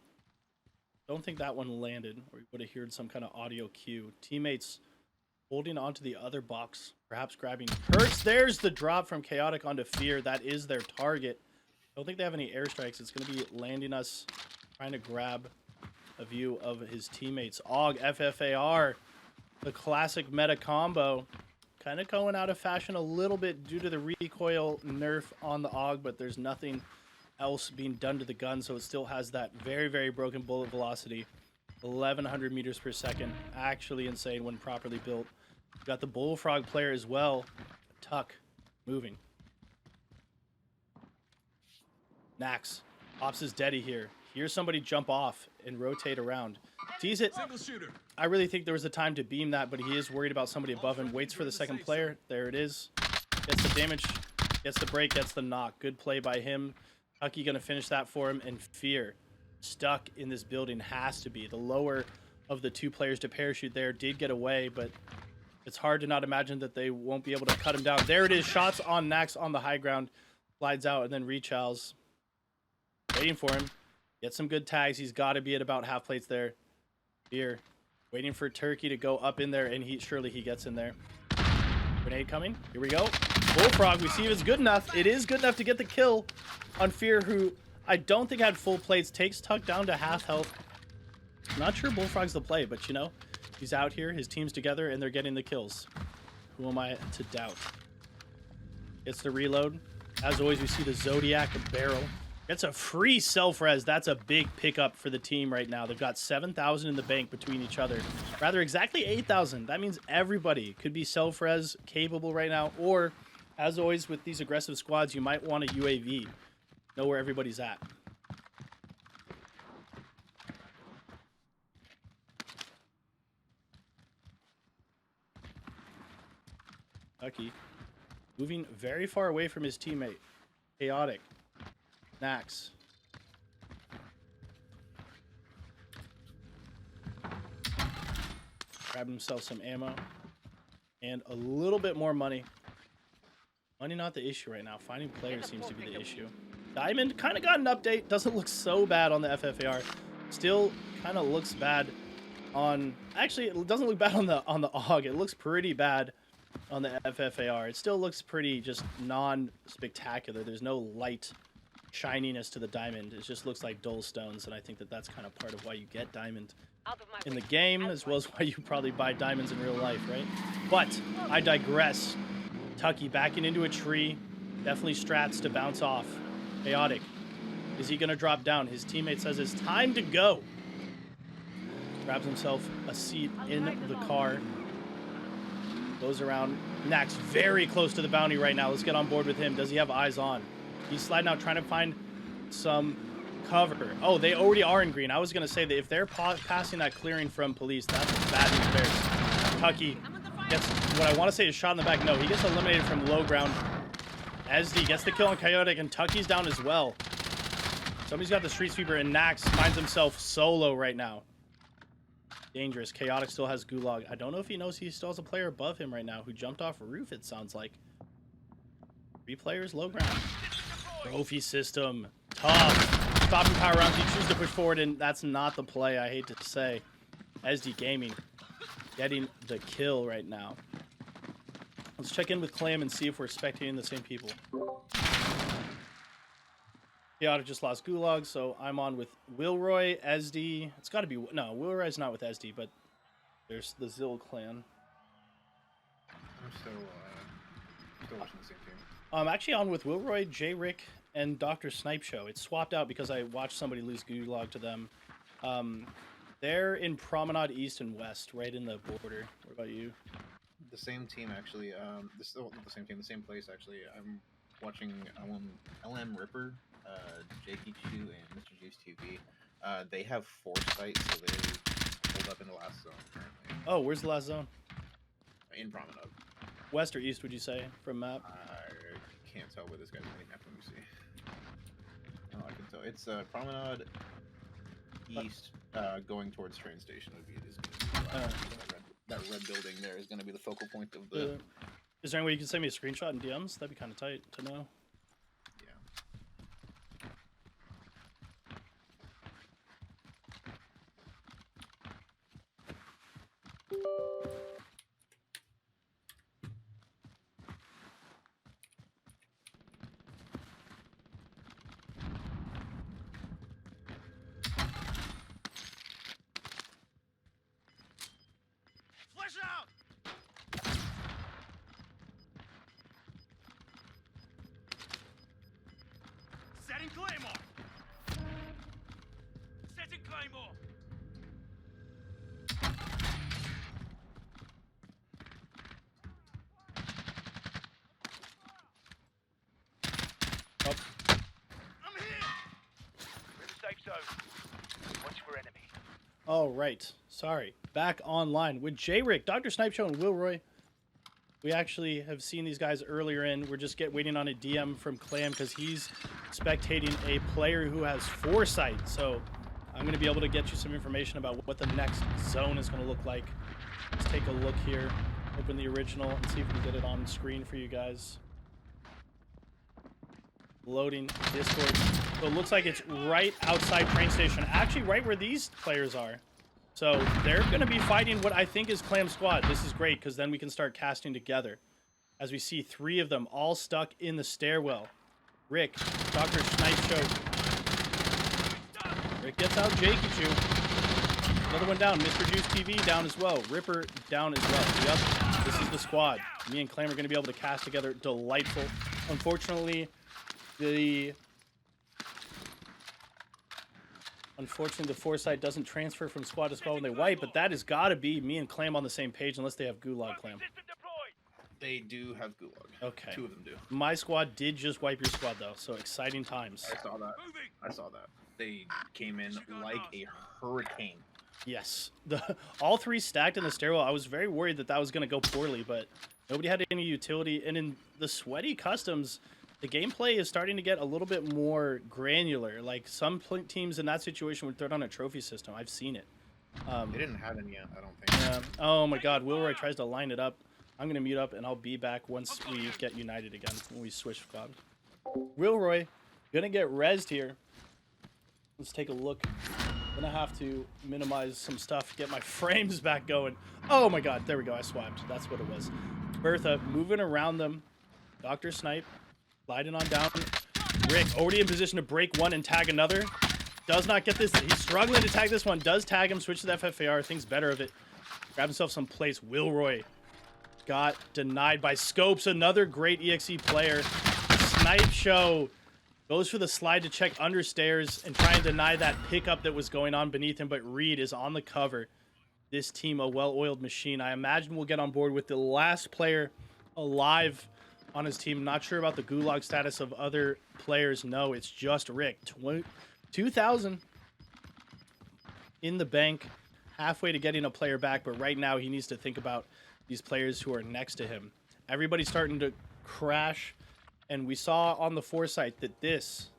Don't think that one landed, or you would have heard some kind of audio cue. Teammates holding onto the other box, perhaps grabbing perks. There's the drop from Chaotic onto Fear. That is their target. Don't think they have any airstrikes. It's going to be landing us, trying to grab a view of his teammates. AUG, FFAR, the classic meta combo. Kind of going out of fashion a little bit due to the recoil nerf on the AUG, but there's nothing else being done to the gun, so it still has that very, very broken bullet velocity. 1100 meters per second. Actually insane when properly built. We've got the Bullfrog player as well. Tuck moving. Nax. Ops is deady here. Here's somebody jump off and rotate around. Sees it. I really think there was a time to beam that, but he is worried about somebody above him. Waits for the second player. There it is. Gets the damage. Gets the break. Gets the knock. Good play by him. Tucky going to finish that for him. And Fear, stuck in this building, has to be. The lower of the two players to parachute there did get away, but it's hard to not imagine that they won't be able to cut him down. There it is. Shots on Nax on the high ground. Slides out and then rechals. Waiting for him. Get some good tags. He's got to be at about half plates there. Here. Waiting for Turkey to go up in there, and surely he gets in there. Grenade coming. Here we go. Bullfrog, we see if it's good enough. It is good enough to get the kill on Fear, who I don't think had full plates. Takes Tuck down to half health. Not sure Bullfrog's the play, but you know, he's out here. His team's together, and they're getting the kills. Who am I to doubt? It's the reload. As always, we see the Zodiac barrel. It's a free self-res. That's a big pickup for the team right now. They've got 7,000 in the bank between each other. Rather, exactly 8,000. That means everybody could be self-res capable right now. Or, as always with these aggressive squads, you might want a UAV. Know where everybody's at. Lucky. Moving very far away from his teammate. Chaotic. Nax. Grab himself some ammo. And a little bit more money. Money not the issue right now. Finding players seems to be the issue. Diamond kind of got an update. Doesn't look so bad on the FFAR. Still kind of looks bad on... Actually, it doesn't look bad on the AUG. It looks pretty bad on the FFAR. It still looks pretty just non-spectacular. There's no light shininess to the diamond. It just looks like dull stones, and I think that that's kind of part of why you get diamond in the game, as well as why you probably buy diamonds in real life, right? But I digress. Tucky backing into a tree. Definitely strats to bounce off. Chaotic. Is he going to drop down? His teammate says it's time to go. Grabs himself a seat in the car. Goes around. Nax very close to the bounty right now. Let's get on board with him. Does he have eyes on? He's sliding out, trying to find some cover. Oh, they already are in green. I was going to say that if they're passing that clearing from police, that's bad news bears. Tucky gets what I want to say is shot in the back. No, he gets eliminated from low ground. SD gets the kill on Chaotic, and Tucky's down as well. Somebody's got the street sweeper, and Nax finds himself solo right now. Dangerous. Chaotic still has Gulag. I don't know if he knows he still has a player above him right now who jumped off a roof, it sounds like. 3 players, low ground. Trophy system. Tough. Stopping power rounds. You choose to push forward, and that's not the play, I hate to say. SD Gaming getting the kill right now. Let's check in with Clam and see if we're spectating the same people. Chaotic just lost Gulag, so I'm on with Wilroy, SD. It's got to be... No, Wilroy's not with SD, but there's the Zill clan. I'm still watching the same team. I'm actually on with Wilroy, J-Rick, and Dr. Snipe Show. It's swapped out because I watched somebody lose Gulag to them. They're in Promenade East and West, right in the border. What about you? The same team, actually. The same team, the same place, actually. I'm watching LM Ripper, Jakey Chu, and Mr. Juice TV. They have foresight, so they hold up in the last zone currently. Oh, where's the last zone? In Promenade. West or east, would you say, from map? I can't tell where this guy's running map. Let me see. Oh, I can tell. It's Promenade East, going towards train station would be that red building there is going to be the focal point of the... Is there any way you can send me a screenshot in DMs? That'd be kind of tight to know. Yeah. All right. Sorry. Back online with J-Rick, Dr. Snipe Show, and Wilroy. We actually have seen these guys earlier in. We're just waiting on a DM from Clam because he's spectating a player who has foresight. So I'm going to be able to get you some information about what the next zone is going to look like. Let's take a look here. Open the original and see if we can get it on screen for you guys. Loading Discord. So it looks like it's right outside train station. Actually, right where these players are. So they're going to be fighting what I think is Clam Squad. This is great because then we can start casting together. As we see 3 of them all stuck in the stairwell. Rick, Dr. Snipe Show. Rick gets out Jakey Chew. Another one down. Mr. Juice TV down as well. Ripper down as well. Yep, this is the squad. Me and Clam are going to be able to cast together. Delightful. Unfortunately, the foresight doesn't transfer from squad to squad when they wipe, but that has got to be me and Clam on the same page unless they have Gulag. Clam. They do have Gulag. Okay. 2 of them do. My squad did just wipe your squad, though, so exciting times. I saw that. They came in like a hurricane. Yes. All 3 stacked in the stairwell. I was very worried that was going to go poorly, but nobody had any utility. And in the sweaty customs, the gameplay is starting to get a little bit more granular. Like, some teams in that situation would throw down a trophy system. I've seen it. They didn't have any yet, I don't think. Yeah. Oh, my God. Wilroy tries to line it up. I'm going to mute up, and I'll be back once we get united again, when we switch squad. Wilroy, going to get rezzed here. Let's take a look. I'm going to have to minimize some stuff, get my frames back going. Oh, my God. There we go. I swapped. That's what it was. Bertha moving around them. Dr. Snipe sliding on down. Rick already in position to break one and tag another. Does not get this. He's struggling to tag this one. Does tag him. Switch to the FFAR. Thinks better of it. Grab himself some plates. Wilroy got denied by Scopes. Another great EXE player. Snipe Show goes for the slide to check understairs and try and deny that pickup that was going on beneath him. But Reed is on the cover. This team, a well-oiled machine. I imagine we'll get on board with the last player alive on his team. Not sure about the Gulag status of other players. No, it's just Rick. 2,000 in the bank, halfway to getting a player back, but right now he needs to think about these players who are next to him. Everybody's starting to crash, and we saw on the foresight that this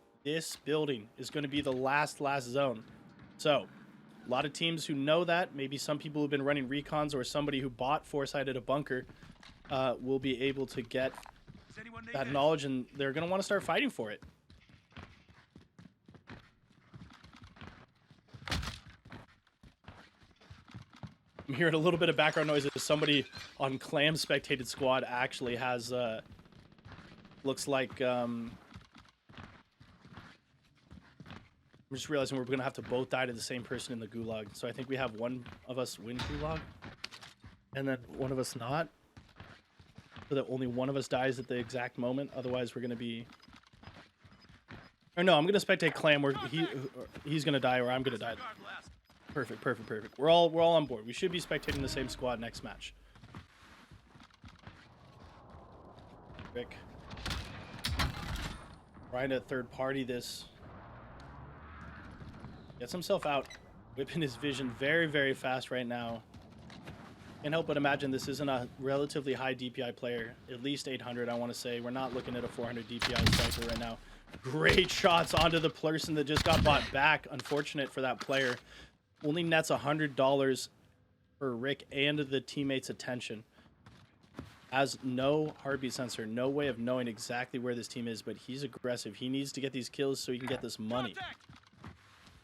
building is going to be the last zone. So a lot of teams who know that, maybe some people who've been running recons or somebody who bought foresight at a bunker, will be able to get that knowledge, and they're going to want to start fighting for it. I'm hearing a little bit of background noise as somebody on Clam spectated squad actually has, looks like, I'm just realizing we're going to have to both die to the same person in the Gulag. So I think we have one of us win Gulag, and then one of us not. So that only one of us dies at the exact moment. Otherwise, we're going to be... Or no, I'm going to spectate Clam where he's going to die or I'm going to die. Perfect. We're all on board. We should be spectating the same squad next match. Rick. Trying to third party this. Gets himself out. Whipping his vision very, very fast right now. Can't help but imagine this isn't a relatively high DPI player. At least 800, I want to say. We're not looking at a 400 DPI striker right now. Great shots onto the person that just got bought back. Unfortunate for that player. Only nets $100 for Rick and the teammates' attention. Has no heartbeat sensor, no way of knowing exactly where this team is, but he's aggressive. He needs to get these kills so he can get this money.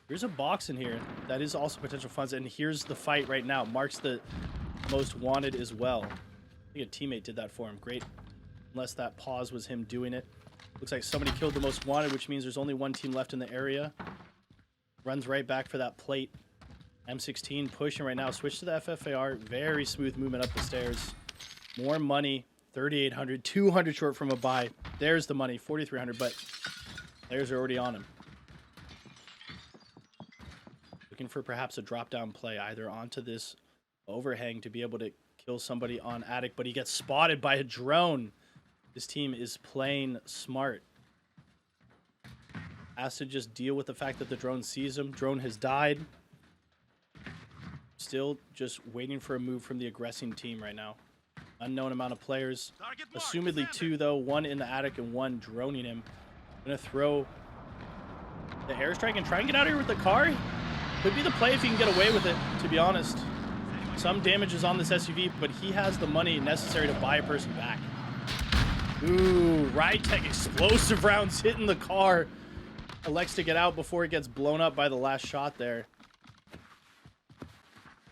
There's a box in here that is also potential funds, and here's the fight right now. Mark's the most wanted as well. I think a teammate did that for him. Great. Unless that pause was him doing it. Looks like somebody killed the most wanted, which means there's only one team left in the area. Runs right back for that plate. M16 pushing right now. Switch to the FFAR. Very smooth movement up the stairs. More money. 3,800. 200 short from a buy. There's the money. 4,300. But Players are already on him. Looking for perhaps a drop-down play, either onto this overhang to be able to kill somebody on attic, but he gets spotted by a drone. This team is playing smart. Has to just deal with the fact that the drone sees him. Drone has died. Still just waiting for a move from the aggressing team right now. Unknown amount of players. Assumedly 2, though. 1 in the attic and 1 droning him. Gonna throw the airstrike and try and get out of here with the car. Could be the play if he can get away with it, to be honest. Some damage is on this SUV, but he has the money necessary to buy a person back. Ooh, Ride Tech explosive rounds hitting the car. Elects to get out before it gets blown up by the last shot there.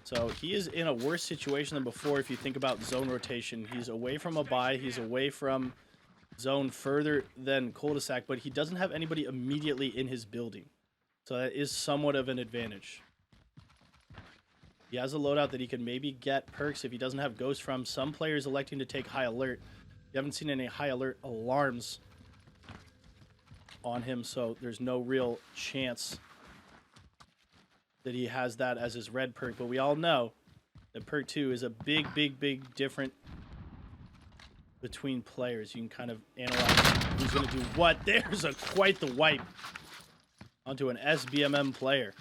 So he is in a worse situation than before if you think about zone rotation. He's away from a buy. He's away from zone further than cul-de-sac, but he doesn't have anybody immediately in his building. So that is somewhat of an advantage. He has a loadout that he can maybe get perks if he doesn't have ghost from. Some players electing to take high alert. You haven't seen any high alert alarms on him, so there's no real chance that he has that as his red perk. But we all know that perk 2 is a big different between players. You can kind of analyze who's going to do what. There's quite the wipe onto an SBMM player.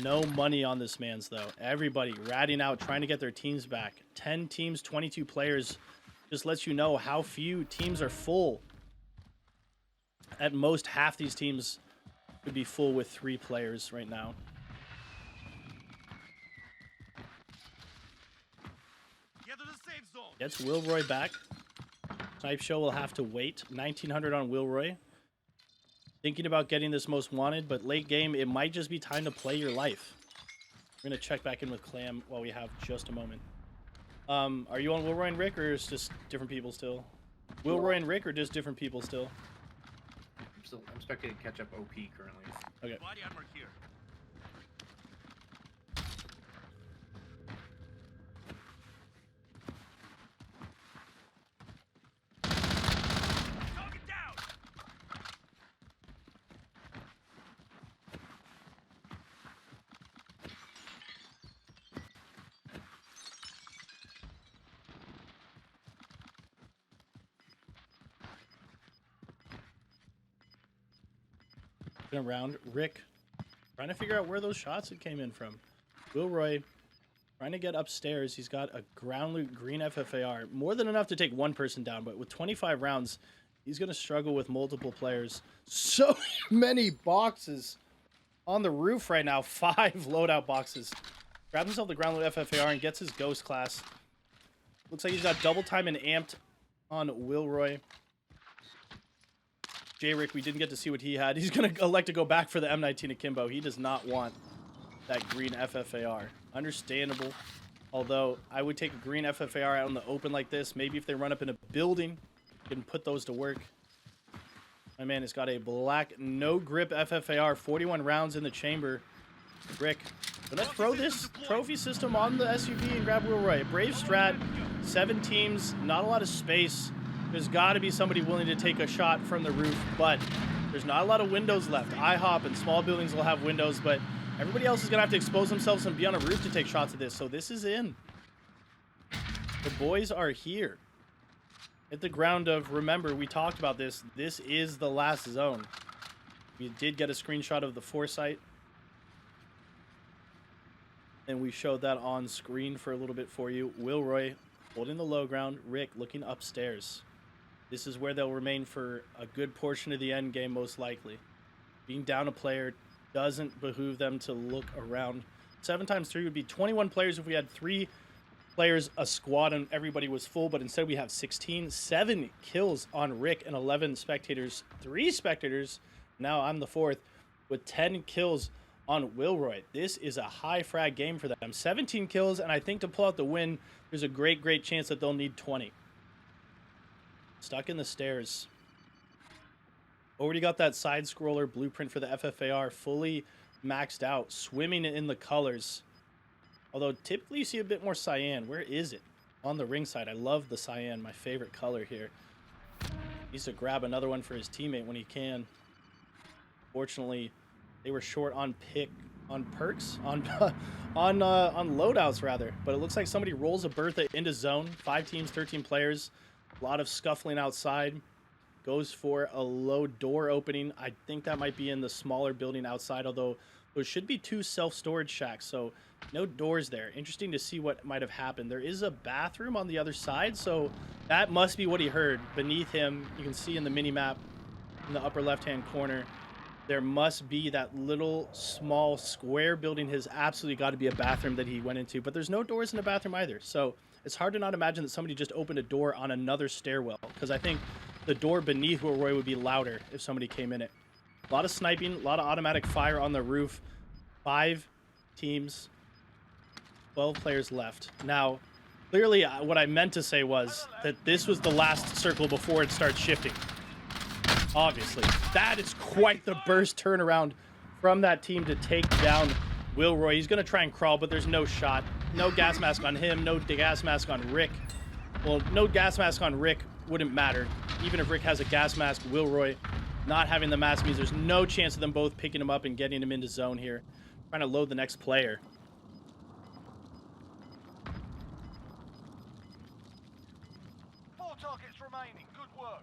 No money on this man's, though. Everybody ratting out, trying to get their teams back. 10 teams, 22 players. Just lets you know how few teams are full. At most, half these teams could be full with 3 players right now. Gets Wilroy back. Snipe Show will have to wait. 1900 on Wilroy. Thinking about getting this most wanted, but late game, it might just be time to play your life. We're going to check back in with Clam while we have just a moment. Are you on Wilroy and Rick, or is just different people still? Wilroy and Rick, or just different people still? I'm spectating catch up OP currently. Okay. Body armor here. Target down. Around Rick, trying to figure out where those shots had came in from. Wilroy trying to get upstairs. He's got a ground loot green FFAR, more than enough to take one person down, but with 25 rounds, he's going to struggle with multiple players. So many boxes on the roof right now. 5 loadout boxes. Grabs himself the ground loot FFAR and gets his ghost class. Looks like he's got double time and amped on Wilroy. J-Rick, we didn't get to see what he had. He's going to elect to go back for the M19 Akimbo. He does not want that green FFAR. Understandable. Although, I would take a green FFAR out in the open like this. Maybe if they run up in a building, you can put those to work. My man has got a black no-grip FFAR. 41 rounds in the chamber. Rick, gonna throw this trophy system on the SUV and grab Wilroy. Brave strat. 7 teams. Not a lot of space. There's got to be somebody willing to take a shot from the roof, but there's not a lot of windows left. IHOP and small buildings will have windows, but everybody else is going to have to expose themselves and be on a roof to take shots of this, so this is in. The boys are here. Hit the ground of, remember, we talked about this. This is the last zone. We did get a screenshot of the foresight, and we showed that on screen for a little bit for you. Wilroy holding the low ground. Rick looking upstairs. This is where they'll remain for a good portion of the end game, most likely. Being down a player doesn't behoove them to look around. 7 times 3 would be 21 players if we had 3 players a squad and everybody was full, but instead we have 16. 7 kills on Rick and 11 spectators. 3 spectators, now I'm the 4th, with 10 kills on Wilroy. This is a high frag game for them. 17 kills, and I think to pull out the win, there's a great chance that they'll need 20. Stuck in the stairs. Already got that side scroller blueprint for the FFAR fully maxed out, swimming in the colors. Although typically you see a bit more cyan. Where is it? On the ring side. I love the cyan, my favorite color here. Needs to grab another one for his teammate when he can. Fortunately, they were short on perks on on loadouts rather. But it looks like somebody rolls a Bertha into zone. 5 teams, 13 players. A lot of scuffling outside. Goes for a low door opening. I think that might be in the smaller building outside, although there should be 2 self-storage shacks, so no doors there. Interesting to see what might have happened. There is a bathroom on the other side, so that must be what he heard. Beneath him, you can see in the mini-map in the upper left-hand corner, there must be that little small square building has absolutely got to be a bathroom that he went into, but there's no doors in the bathroom either, so it's hard to not imagine that somebody just opened a door on another stairwell, because I think the door beneath Wilroy would be louder if somebody came in it. A lot of sniping, a lot of automatic fire on the roof. 5 teams, 12 players left. Now, clearly what I meant to say was that this was the last circle before it starts shifting. Obviously. That is quite the burst turnaround from that team to take down Wilroy. He's going to try and crawl, but there's no shot. No gas mask on him, no gas mask on Rick. Well, no gas mask on Rick wouldn't matter. Even if Rick has a gas mask, Wilroy not having the mask means there's no chance of them both picking him up and getting him into zone here. Trying to load the next player. Four targets remaining. Good work.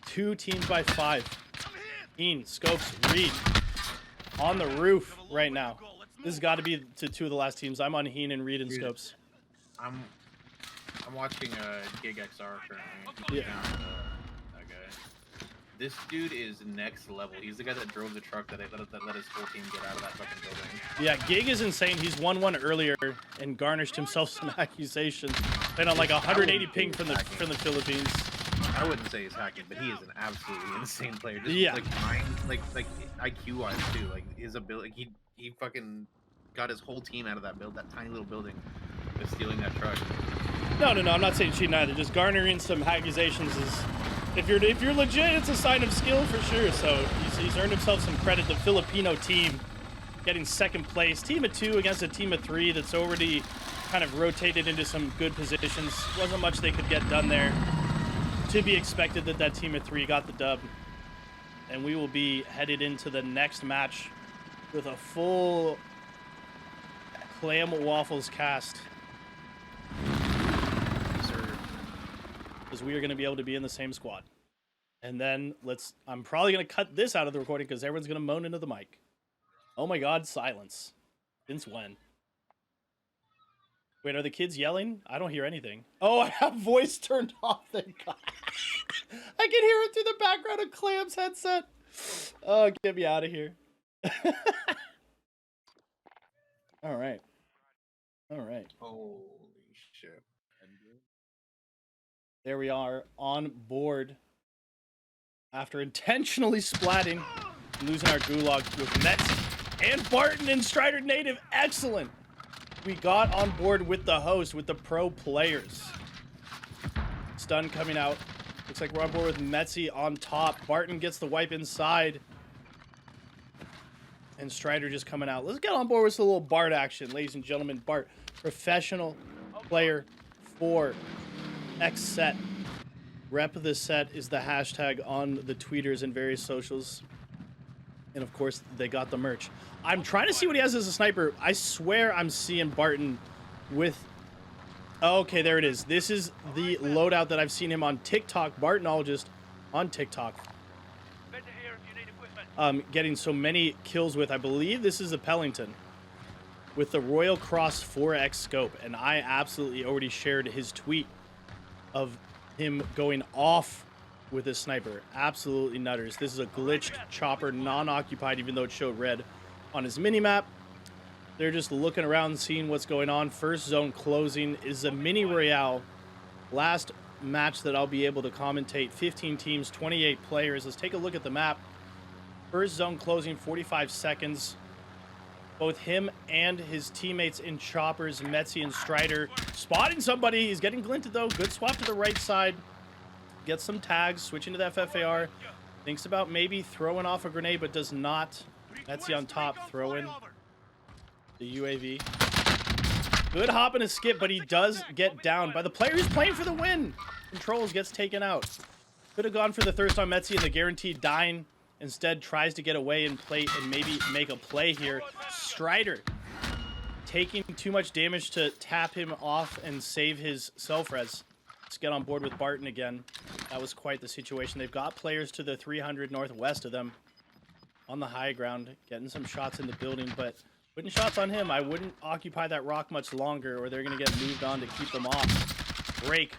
2 teams by 5. Keen, Scopes, Reed on the roof right now. This has got to be to 2 of the last teams. I'm on Heen and Reed and Scopes. I'm watching Gig XR currently. Yeah. That guy. This dude is next level. He's the guy that drove the truck that let his whole team get out of that fucking building. Yeah, Gig is insane. He's won one earlier and garnished himself some accusations. Playing on like 180 ping from the Philippines. I wouldn't say he's hacking, but he is an absolutely insane player. Just, Yeah. like IQ wise too. Like his ability, he fucking got his whole team out of that tiny little building, just stealing that truck. No, I'm not saying cheating either. Just garnering some accusations is, if you're legit, it's a sign of skill for sure. So he's earned himself some credit. The Filipino team getting 2nd place, team of 2 against a team of 3 that's already kind of rotated into some good positions. Wasn't much they could get done there. To be expected that team of 3 got the dub, and we will be headed into the next match with a full clam waffles cast. Because we are going to be able to be in the same squad. And then I'm probably going to cut this out of the recording because everyone's going to moan into the mic. Oh my god, silence. Since when? Wait, are the kids yelling? I don't hear anything. Oh, I have voice turned off, thank god. I can hear it through the background of Clam's headset. Oh, get me out of here. All right. Holy shit. There we are on board. After intentionally splatting, losing our gulag with Mets and Barton and Strider native. Excellent. We got on board with the host, with the pro players. Stun coming out. Looks like we're on board with Metzi on top. Barton gets the wipe inside. And Strider just coming out. Let's get on board with some little Bart action, ladies and gentlemen. Bart, professional player for X set. Rep of the set is the hashtag on the tweeters and various socials. And of course, they got the merch. I'm trying to see what he has as a sniper. I swear I'm seeing Barton with... Okay, there it is. This is the loadout that I've seen him on TikTok. Bartonologist on TikTok. Getting so many kills with. I believe this is a Pellington with the Royal Cross 4X scope. And I absolutely already shared his tweet of him going off with his sniper. Absolutely nutters. This is a glitched chopper, non-occupied, even though it showed red on his minimap. They're just looking around, seeing what's going on. First zone closing is a mini royale. Last match that I'll be able to commentate. 15 teams, 28 players. Let's take a look at the map. First zone closing, 45 seconds. Both him and his teammates in choppers, Metzi and Strider, spotting somebody. He's getting glinted though. Good swap to the right side. Gets some tags, switching to the FFAR. Thinks about maybe throwing off a grenade, but does not. Metzi on top, throwing the UAV. Good hop and a skip, but he does get down by the player who's playing for the win. Controls, gets taken out. Could have gone for the thirst on Metzi and the guaranteed dying. Instead, tries to get away and play and maybe make a play here. Strider taking too much damage to tap him off and save his self-res. Let's get on board with Barton again. That was quite the situation. They've got players to the 300 northwest of them on the high ground, getting some shots in the building, but putting shots on him, I wouldn't occupy that rock much longer or they're going to get moved on to keep them off. Break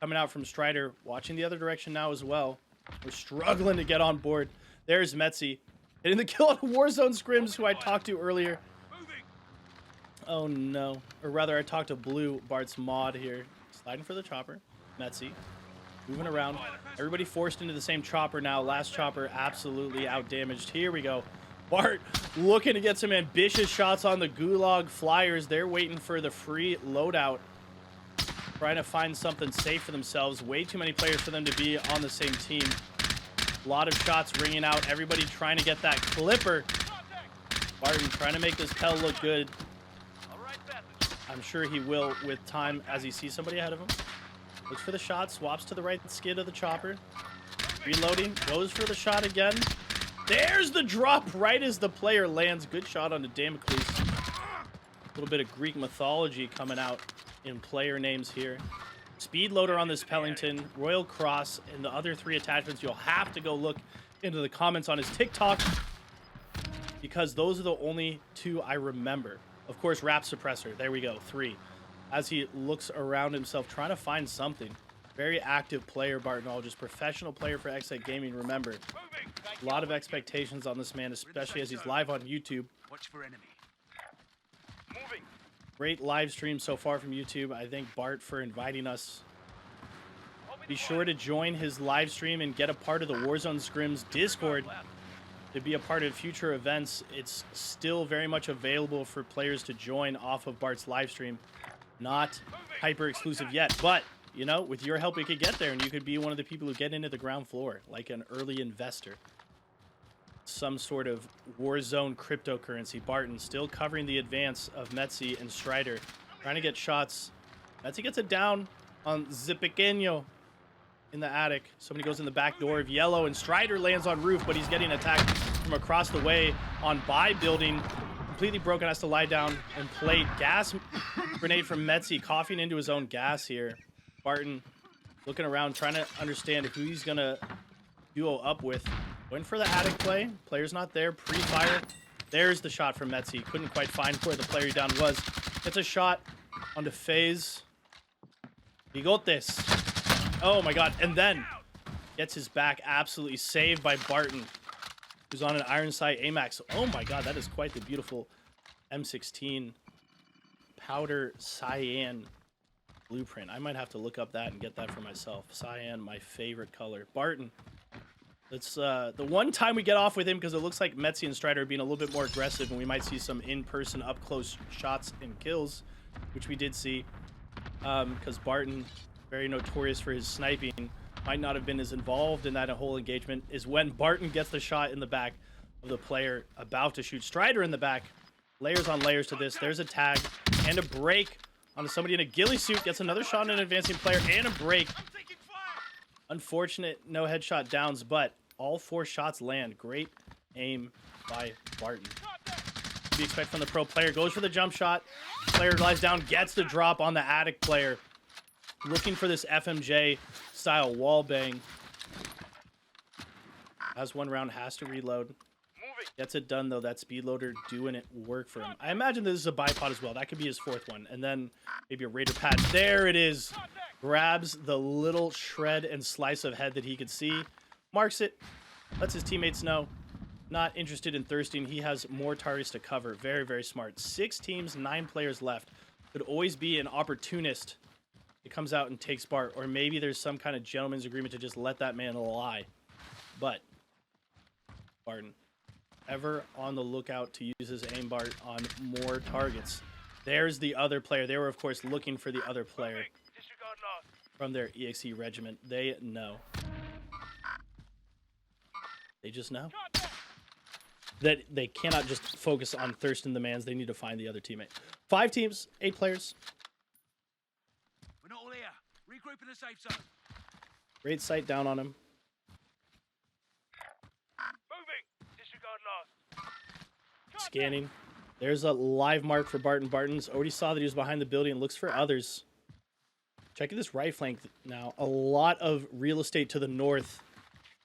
coming out from Strider, watching the other direction now as well. We're struggling to get on board. There's Metzi hitting the kill on Warzone Scrims, who I talked to earlier. Oh no. Or rather, I talked to Blue, Bart's mod here. Sliding for the chopper. Metzi moving around. Everybody forced into the same chopper now. Last chopper absolutely outdamaged. Here we go. Bart looking to get some ambitious shots on the Gulag Flyers. They're waiting for the free loadout. Trying to find something safe for themselves. Way too many players for them to be on the same team. A lot of shots ringing out. Everybody trying to get that clipper. Barton trying to make this Pell look good. I'm sure he will with time as he sees somebody ahead of him. Looks for the shot. Swaps to the right skid of the chopper. Reloading. Goes for the shot again. There's the drop right as the player lands. Good shot on the Damocles. A little bit of Greek mythology coming out in player names here. Speed loader on this Pellington, Royal Cross, and the other 3 attachments. You'll have to go look into the comments on his TikTok because those are the only 2 I remember. Of course, Rap Suppressor. There we go, 3. As he looks around himself, trying to find something. Very active player, Barton All, just professional player for Excite Gaming. Remember, a lot of expectations on this man, especially as he's live on YouTube. Watch for enemy. Great live stream so far from YouTube. I thank Bart for inviting us. Be sure to join his live stream and get a part of the Warzone Scrims Discord to be a part of future events. It's still very much available for players to join off of Bart's live stream. Not hyper exclusive yet, but you know, with your help, we could get there and you could be one of the people who get into the ground floor, like an early investor. Some sort of Warzone cryptocurrency. Barton still covering the advance of Metzi and Strider. Trying to get shots. Metzi gets it down on Zipequeño in the attic. Somebody goes in the back door of Yellow and Strider lands on roof, but he's getting attacked from across the way on Buy building. Completely broken, has to lie down and plate. Gas grenade from Metzi, coughing into his own gas here. Barton looking around, trying to understand who he's going to duo up with. Going for the attic play. Player's not there. Pre-fire. There's the shot from Metzi. Couldn't quite find where the player down was. Gets a shot onto FaZe. Bigotes. Oh my god. And then gets his back absolutely saved by Barton, who's on an iron sight AMAX. Oh my god, that is quite the beautiful M16 powder cyan blueprint. I might have to look up that and get that for myself. Cyan, my favorite color. Barton. It's the one time we get off with him because it looks like Metzi and Strider are being a little bit more aggressive and we might see some in-person up-close shots and kills, which we did see. Because Barton, very notorious for his sniping, might not have been as involved in that whole engagement, is when Barton gets the shot in the back of the player about to shoot Strider in the back. Layers on layers to this. There's a tag and a break onto somebody in a ghillie suit. Gets another shot on an advancing player and a break. Unfortunate no headshot downs, but all 4 shots land. Great aim by Barton. What do you expect from the pro player? Goes for the jump shot. Player lies down, gets the drop on the attic player. Looking for this FMJ style wall bang. Has 1 round, has to reload. Gets it done though. That speed loader doing it work for him. I imagine this is a bipod as well. That could be his 4th one. And then maybe a Raider pad. There it is. Grabs the little shred and slice of head that he could see. Marks it. Lets his teammates know. Not interested in thirsting. He has more targets to cover. Very, very smart. 6 teams, 9 players left. Could always be an opportunist. It comes out and takes Bart. Or maybe there's some kind of gentleman's agreement to just let that man lie. But Barton, ever on the lookout to use his aimbot on more targets. There's the other player. They were, of course, looking for the other player from their EXE regiment. They know. They just know that they cannot just focus on Thurston the Mans. They need to find the other teammate. 5 teams, 8 players. We're not all here. Regroup in the safe zone. Great sight down on him. scanning. There's a live mark for Barton. Barton's already saw that he was behind the building and looks for others. Checking this right flank now. A lot of real estate to the north,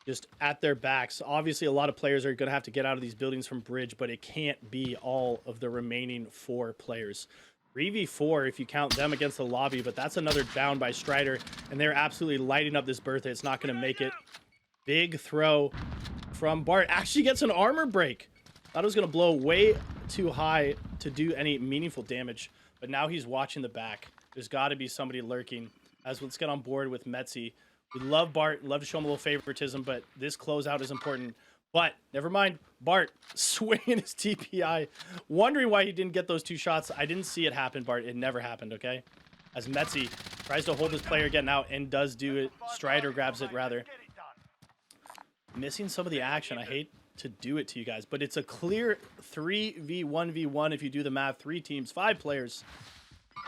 just at their backs. Obviously, a lot of players are going to have to get out of these buildings from bridge, but it can't be all of the remaining 4 players. 3v4 if you count them against the lobby, but that's another down by Strider, and they're absolutely lighting up this birthday. It's not going to make it. Big throw from Bart. Actually gets an armor break. Thought it was going to blow way too high to do any meaningful damage, but now he's watching the back. There's got to be somebody lurking. Let's get on board with Metzi. We love Bart, love to show him a little favoritism, but this closeout is important. But never mind, Bart swinging his TPI, wondering why he didn't get those 2 shots. I didn't see it happen, Bart. It never happened, okay? As Metzi tries to hold his player getting out and does do it. Strider grabs it, rather. Missing some of the action. I hate to do it to you guys, but it's a clear 3v1v1 if you do the math. 3 teams, 5 players.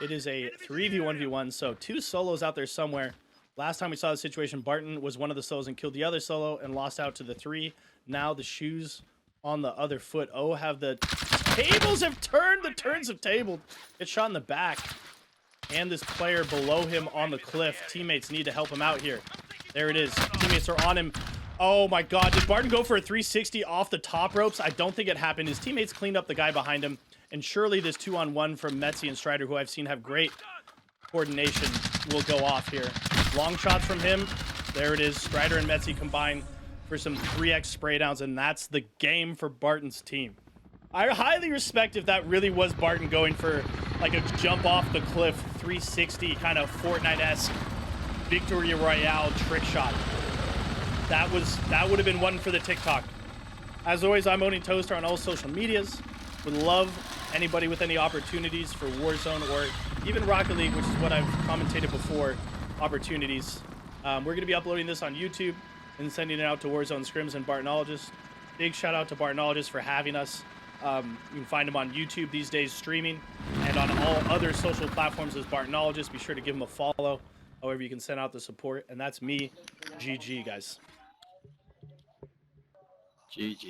It is a 3v1v1, so 2 solos out there somewhere. Last time we saw the situation, Barton was one of the solos and killed the other solo and lost out to the 3. Now the shoes on the other foot. Oh, have the tables have turned. The turns have tabled. Gets shot in the back. And this player below him on the cliff. Teammates need to help him out here. There it is. Teammates are on him. Oh my God. Did Barton go for a 360 off the top ropes? I don't think it happened. His teammates cleaned up the guy behind him. And surely this 2-on-1 from Metzi and Strider, who I've seen have great coordination, will go off here. Long shots from him. There it is. Strider and Metzi combine for some 3x spray downs, and that's the game for Barton's team. I highly respect if that really was Barton going for like a jump off the cliff 360 kind of Fortnite-esque Victory Royale trick shot. That would have been one for the TikTok. As always, I'm owning Toaster on all social medias. Would love anybody with any opportunities for Warzone or even Rocket League, which is what I've commentated before, opportunities. We're going to be uploading this on YouTube and sending it out to Warzone Scrims and Bartonologist. Big shout out to Bartonologist for having us. You can find him on YouTube these days streaming, and on all other social platforms as Bartonologist. Be sure to give him a follow. However, you can send out the support. And that's me. GG, guys. GG.